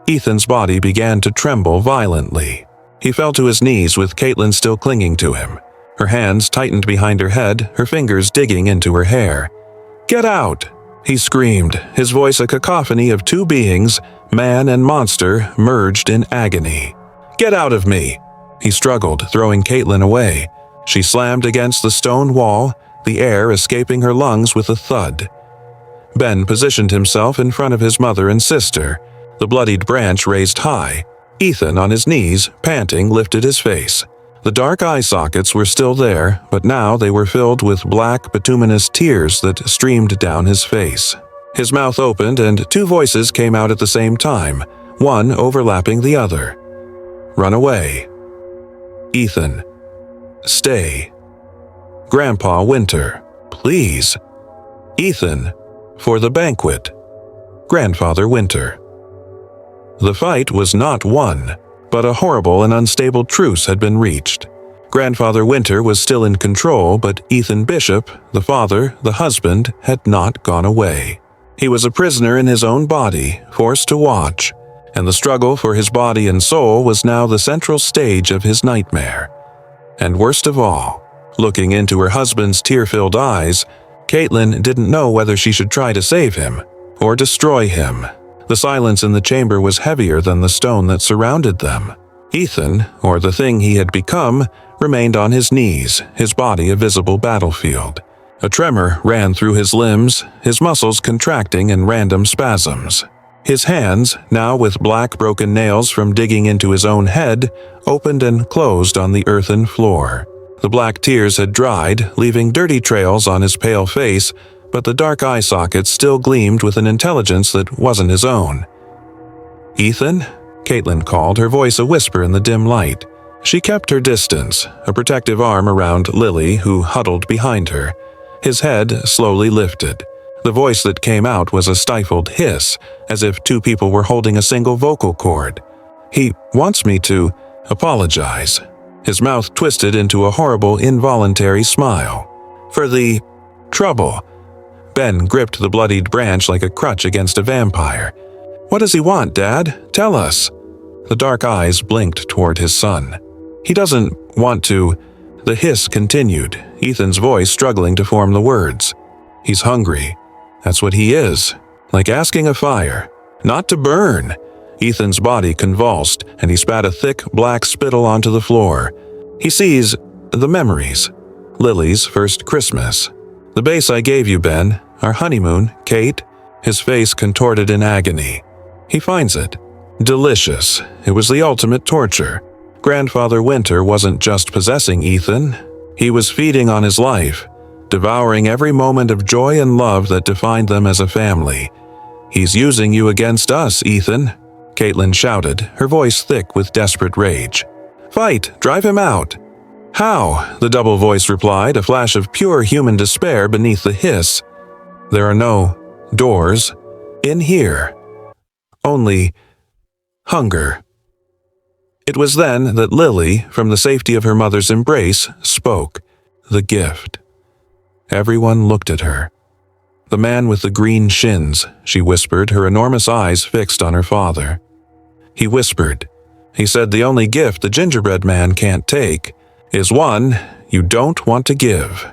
A: Ethan's body began to tremble violently. He fell to his knees with Caitlin still clinging to him. Her hands tightened behind her head, her fingers digging into her hair. "Get out!" he screamed, his voice a cacophony of two beings, man and monster, merged in agony. "Get out of me!" He struggled, throwing Caitlin away. She slammed against the stone wall, the air escaping her lungs with a thud. Ben positioned himself in front of his mother and sister, the bloodied branch raised high. Ethan, on his knees, panting, lifted his face. The dark eye sockets were still there, but now they were filled with black, bituminous tears that streamed down his face. His mouth opened and two voices came out at the same time, one overlapping the other. "Run away." Ethan. "Stay." Grandpa Winter. "Please." Ethan. "For the banquet." Grandfather Winter. The fight was not won, but a horrible and unstable truce had been reached. Grandfather Winter was still in control, but Ethan Bishop, the father, the husband, had not gone away. He was a prisoner in his own body, forced to watch, and the struggle for his body and soul was now the central stage of his nightmare. And worst of all, looking into her husband's tear-filled eyes, Caitlin didn't know whether she should try to save him or destroy him. The silence in the chamber was heavier than the stone that surrounded them. Ethan, or the thing he had become, remained on his knees, his body a visible battlefield. A tremor ran through his limbs, his muscles contracting in random spasms. His hands, now with black broken nails from digging into his own head, opened and closed on the earthen floor. The black tears had dried, leaving dirty trails on his pale face, but the dark eye sockets still gleamed with an intelligence that wasn't his own. "Ethan?" Caitlin called, her voice a whisper in the dim light. She kept her distance, a protective arm around Lily, who huddled behind her. His head slowly lifted. The voice that came out was a stifled hiss, as if two people were holding a single vocal cord. "He wants me to apologize." His mouth twisted into a horrible, involuntary smile. For the trouble. Ben gripped the bloodied branch like a crutch against a vampire. What does he want, Dad? Tell us. The dark eyes blinked toward his son. He doesn't want to. The hiss continued, Ethan's voice struggling to form the words. He's hungry. That's what he is. Like asking a fire. Not to burn. Ethan's body convulsed, and he spat a thick, black spittle onto the floor. He sees the memories. Lily's first Christmas. The base I gave you, Ben. Our honeymoon, Kate. His face contorted in agony. He finds it. Delicious. It was the ultimate torture. Grandfather Winter wasn't just possessing Ethan. He was feeding on his life, devouring every moment of joy and love that defined them as a family. He's using you against us, Ethan, Caitlin shouted, her voice thick with desperate rage. Fight! Drive him out! How? The double voice replied, a flash of pure human despair beneath the hiss. There are no doors in here. Only hunger. It was then that Lily, from the safety of her mother's embrace, spoke. The gift. Everyone looked at her. The man with the green shins, she whispered, her enormous eyes fixed on her father. He whispered. He said the only gift the gingerbread man can't take is one you don't want to give.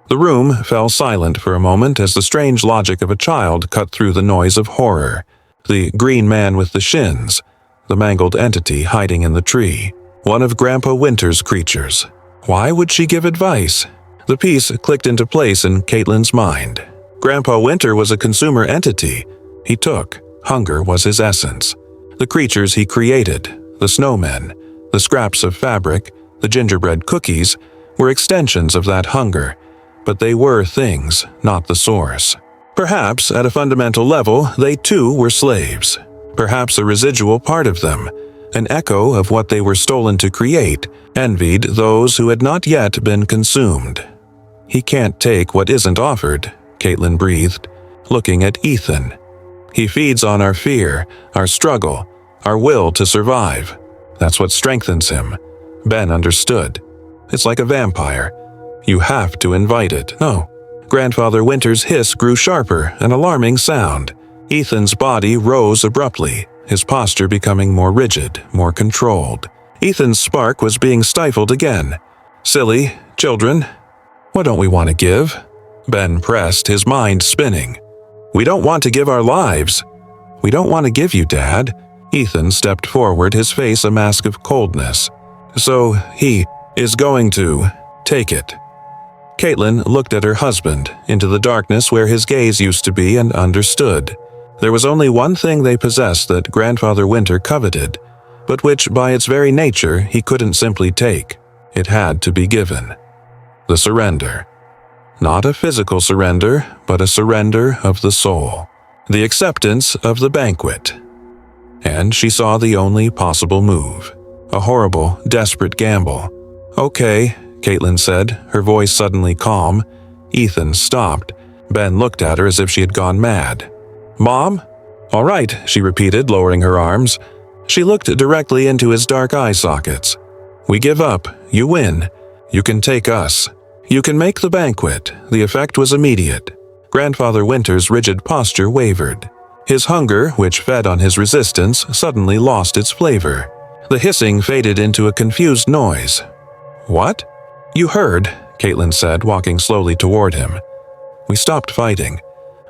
A: The room fell silent for a moment as the strange logic of a child cut through the noise of horror. The green man with the shins, the mangled entity hiding in the tree, one of Grandpa Winter's creatures. Why would she give advice? The piece clicked into place in Caitlin's mind. Grandpa Winter was a consumer entity. He took. Hunger was his essence. The creatures he created, the snowmen, the scraps of fabric, the gingerbread cookies, were extensions of that hunger, but they were things, not the source. Perhaps, at a fundamental level, they too were slaves. Perhaps a residual part of them, an echo of what they were stolen to create, envied those who had not yet been consumed. He can't take what isn't offered, Caitlin breathed, looking at Ethan. He feeds on our fear, our struggle, our will to survive. That's what strengthens him. Ben understood. It's like a vampire. You have to invite it. No. Grandfather Winter's hiss grew sharper, an alarming sound. Ethan's body rose abruptly, his posture becoming more rigid, more controlled. Ethan's spark was being stifled again. Silly, children, what don't we want to give? Ben pressed, his mind spinning. We don't want to give our lives. We don't want to give you, Dad. Ethan stepped forward, his face a mask of coldness. So he is going to take it. Caitlin looked at her husband, into the darkness where his gaze used to be, and understood. There was only one thing they possessed that Grandfather Winter coveted, but which by its very nature he couldn't simply take. It had to be given. The surrender. Not a physical surrender, but a surrender of the soul. The acceptance of the banquet. And she saw the only possible move. A horrible, desperate gamble. Okay, Caitlin said, her voice suddenly calm. Ethan stopped. Ben looked at her as if she had gone mad. Mom? All right, she repeated, lowering her arms. She looked directly into his dark eye sockets. We give up. You win. You can take us. You can make the banquet. The effect was immediate. Grandfather Winter's rigid posture wavered. His hunger, which fed on his resistance, suddenly lost its flavor. The hissing faded into a confused noise. What? You heard, Caitlin said, walking slowly toward him. We stopped fighting.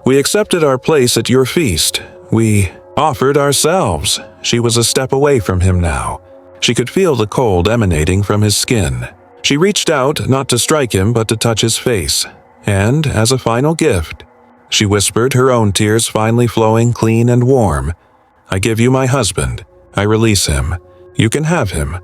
A: We accepted our place at your feast. We offered ourselves. She was a step away from him now. She could feel the cold emanating from his skin. She reached out, not to strike him, but to touch his face. And, as a final gift, she whispered, her own tears finally flowing clean and warm. I give you my husband. I release him. You can have him.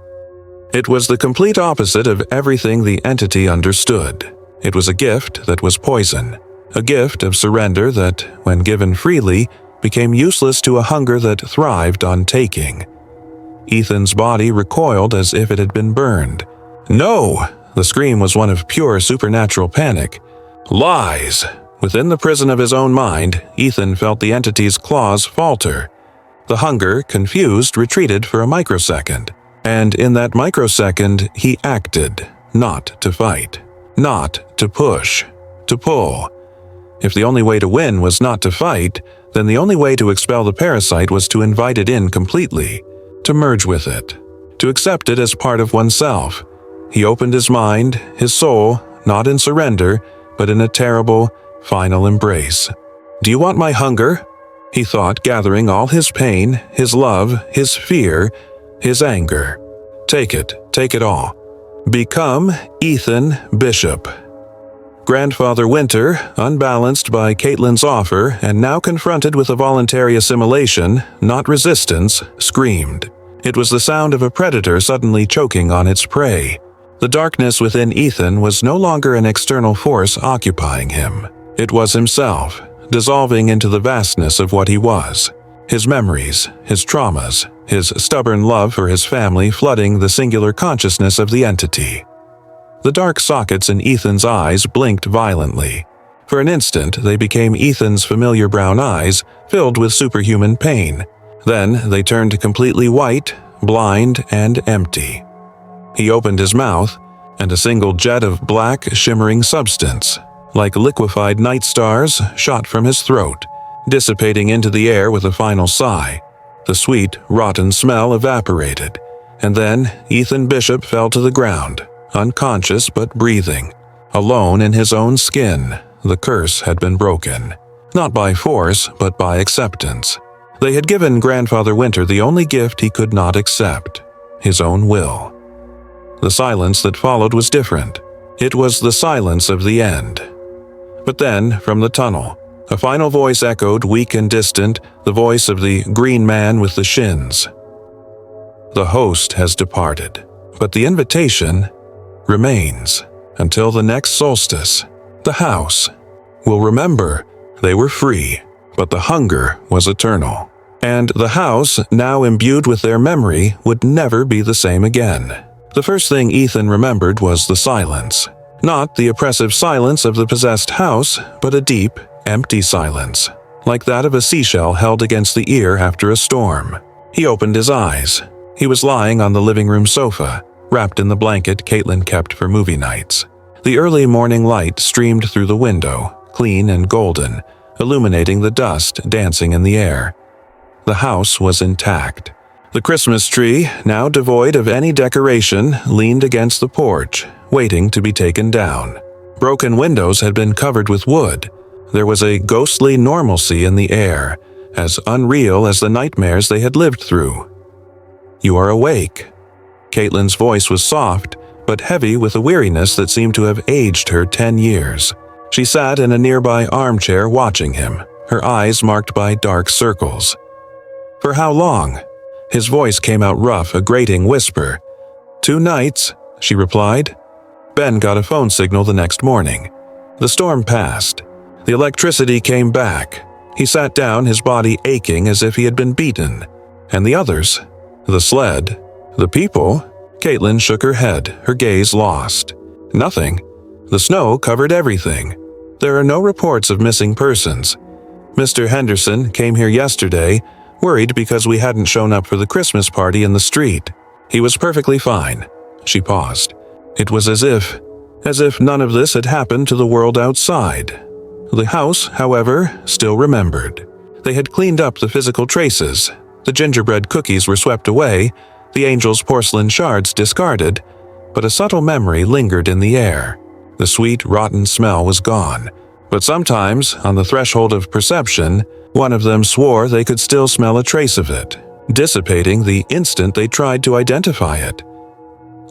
A: It was the complete opposite of everything the entity understood. It was a gift that was poison. A gift of surrender that, when given freely, became useless to a hunger that thrived on taking. Ethan's body recoiled as if it had been burned. No! The scream was one of pure supernatural panic. Lies! Within the prison of his own mind, Ethan felt the entity's claws falter. The hunger, confused, retreated for a microsecond. And in that microsecond, he acted, not to fight, not to push, to pull. If the only way to win was not to fight, then the only way to expel the parasite was to invite it in completely, to merge with it, to accept it as part of oneself. He opened his mind, his soul, not in surrender, but in a terrible, final embrace. "Do you want my hunger?" he thought, gathering all his pain, his love, his fear, his anger. Take it all. Become Ethan Bishop. Grandfather Winter, unbalanced by Caitlin's offer and now confronted with a voluntary assimilation, not resistance, screamed. It was the sound of a predator suddenly choking on its prey. The darkness within Ethan was no longer an external force occupying him. It was himself, dissolving into the vastness of what he was. His memories, his traumas, his stubborn love for his family flooding the singular consciousness of the entity. The dark sockets in Ethan's eyes blinked violently. For an instant, they became Ethan's familiar brown eyes, filled with superhuman pain. Then they turned completely white, blind, and empty. He opened his mouth, and a single jet of black, shimmering substance, like liquefied night stars, shot from his throat, dissipating into the air with a final sigh. The sweet, rotten smell evaporated, and then Ethan Bishop fell to the ground, unconscious but breathing. Alone in his own skin, the curse had been broken. Not by force, but by acceptance. They had given Grandfather Winter the only gift he could not accept, his own will. The silence that followed was different. It was the silence of the end. But then, from the tunnel, a final voice echoed, weak and distant, the voice of the green man with the shins. The host has departed, but the invitation remains until the next solstice. The house will remember they were free, but the hunger was eternal. And the house, now imbued with their memory, would never be the same again. The first thing Ethan remembered was the silence. Not the oppressive silence of the possessed house, but a deep, empty silence, like that of a seashell held against the ear after a storm. He opened his eyes. He was lying on the living room sofa, wrapped in the blanket Caitlin kept for movie nights. The early morning light streamed through the window, clean and golden, illuminating the dust dancing in the air. The house was intact. The Christmas tree, now devoid of any decoration, leaned against the porch, waiting to be taken down. Broken windows had been covered with wood. There was a ghostly normalcy in the air, as unreal as the nightmares they had lived through. "You are awake." Caitlin's voice was soft, but heavy with a weariness that seemed to have aged her 10 years. She sat in a nearby armchair watching him, her eyes marked by dark circles. "For how long?" His voice came out rough, a grating whisper. "2 nights," she replied. Ben got a phone signal the next morning. The storm passed. The electricity came back. He sat down, his body aching as if he had been beaten. And the others? The sled? The people? Caitlin shook her head, her gaze lost. Nothing. The snow covered everything. There are no reports of missing persons. Mr. Henderson came here yesterday, worried because we hadn't shown up for the Christmas party in the street. He was perfectly fine. She paused. It was as if none of this had happened to the world outside. The house, however, still remembered. They had cleaned up the physical traces. The gingerbread cookies were swept away, the angel's porcelain shards discarded, but a subtle memory lingered in the air. The sweet, rotten smell was gone. But sometimes, on the threshold of perception, one of them swore they could still smell a trace of it, dissipating the instant they tried to identify it.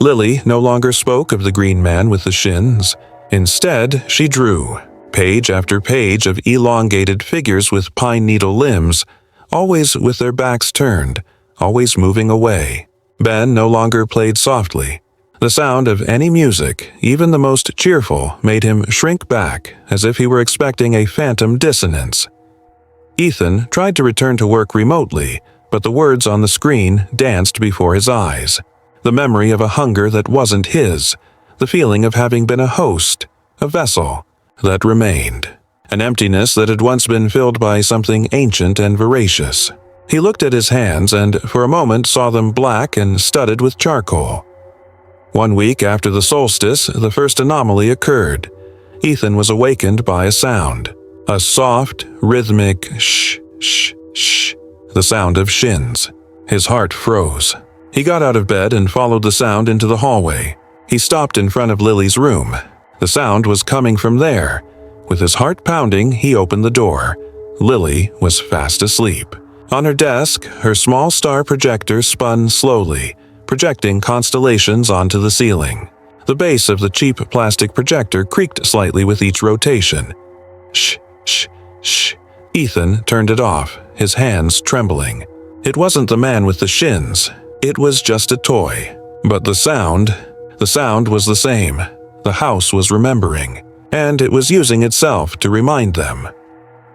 A: Lily no longer spoke of the green man with the shins. Instead, she drew, page after page of elongated figures with pine needle limbs, always with their backs turned, always moving away. Ben no longer played softly. The sound of any music, even the most cheerful, made him shrink back as if he were expecting a phantom dissonance. Ethan tried to return to work remotely, but the words on the screen danced before his eyes. The memory of a hunger that wasn't his, the feeling of having been a host, a vessel, that remained. An emptiness that had once been filled by something ancient and voracious. He looked at his hands and for a moment saw them black and studded with charcoal. 1 week after the solstice, the first anomaly occurred. Ethan was awakened by a sound. A soft, rhythmic shh, shh, shh. The sound of shins. His heart froze. He got out of bed and followed the sound into the hallway. He stopped in front of Lily's room. The sound was coming from there. With his heart pounding, he opened the door. Lily was fast asleep. On her desk, her small star projector spun slowly, projecting constellations onto the ceiling. The base of the cheap plastic projector creaked slightly with each rotation. Shh, shh, shh. Ethan turned it off, his hands trembling. It wasn't the man with the shins. It was just a toy. But the sound was the same. The house was remembering, and it was using itself to remind them.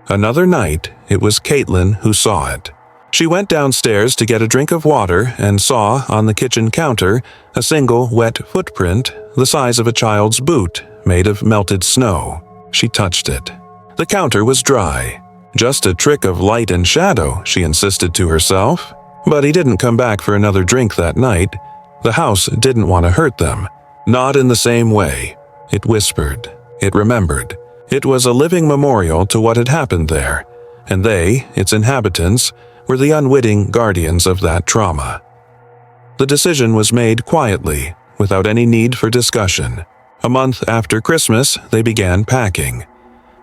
A: Another night, it was Caitlin who saw it. She went downstairs to get a drink of water and saw, on the kitchen counter, a single wet footprint the size of a child's boot, made of melted snow. She touched it. The counter was dry. Just a trick of light and shadow, she insisted to herself. But he didn't come back for another drink that night. The house didn't want to hurt them. Not in the same way. It whispered. It remembered. It was a living memorial to what had happened there, and they, its inhabitants, were the unwitting guardians of that trauma. The decision was made quietly, without any need for discussion. A month after Christmas, they began packing.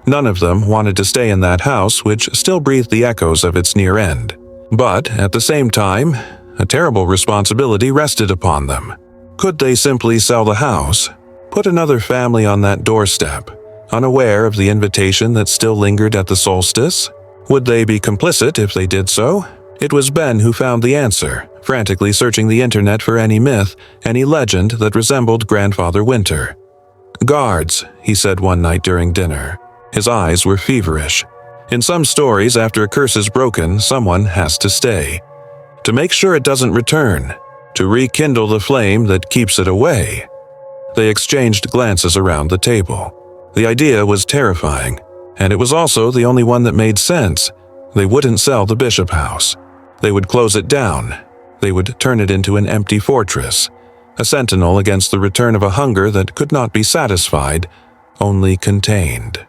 A: None of them wanted to stay in that house, which still breathed the echoes of its near end. But, at the same time, a terrible responsibility rested upon them. Could they simply sell the house, put another family on that doorstep, unaware of the invitation that still lingered at the solstice? Would they be complicit if they did so? It was Ben who found the answer, frantically searching the internet for any myth, any legend that resembled Grandfather Winter. "Guards," he said one night during dinner. His eyes were feverish. In some stories, after a curse is broken, someone has to stay. To make sure it doesn't return. To rekindle the flame that keeps it away. They exchanged glances around the table. The idea was terrifying, and it was also the only one that made sense. They wouldn't sell the Bishop house. They would close it down. They would turn it into an empty fortress, a sentinel against the return of a hunger that could not be satisfied, only contained.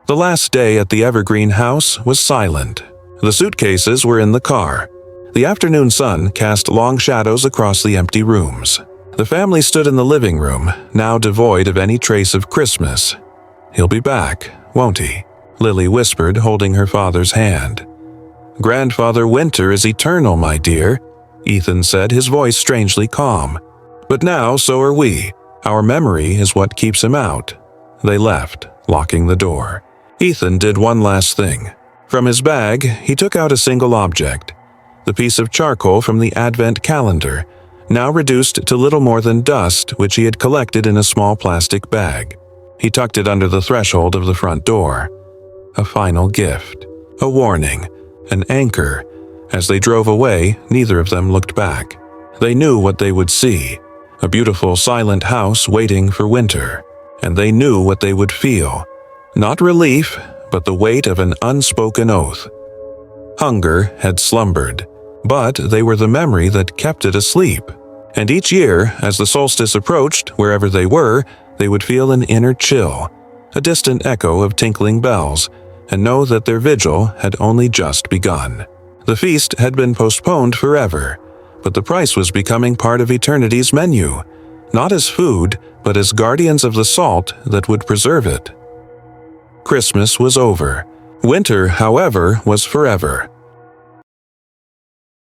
A: The last day at the Evergreen house was silent. The suitcases were in the car. The afternoon sun cast long shadows across the empty rooms. The family stood in the living room, now devoid of any trace of Christmas. "He'll be back, won't he?" Lily whispered, holding her father's hand. "Grandfather Winter is eternal, my dear," Ethan said, his voice strangely calm. "But now so are we. Our memory is what keeps him out." They left, locking the door. Ethan did one last thing. From his bag, he took out a single object. The piece of charcoal from the Advent calendar, now reduced to little more than dust, which he had collected in a small plastic bag. He tucked it under the threshold of the front door. A final gift. A warning. An anchor. As they drove away, neither of them looked back. They knew what they would see. A beautiful silent house waiting for winter. And they knew what they would feel. Not relief, but the weight of an unspoken oath. Hunger had slumbered, but they were the memory that kept it asleep. And each year, as the solstice approached, wherever they were, they would feel an inner chill, a distant echo of tinkling bells, and know that their vigil had only just begun. The feast had been postponed forever, but the price was becoming part of eternity's menu, not as food, but as guardians of the salt that would preserve it. Christmas was over. Winter, however, was forever.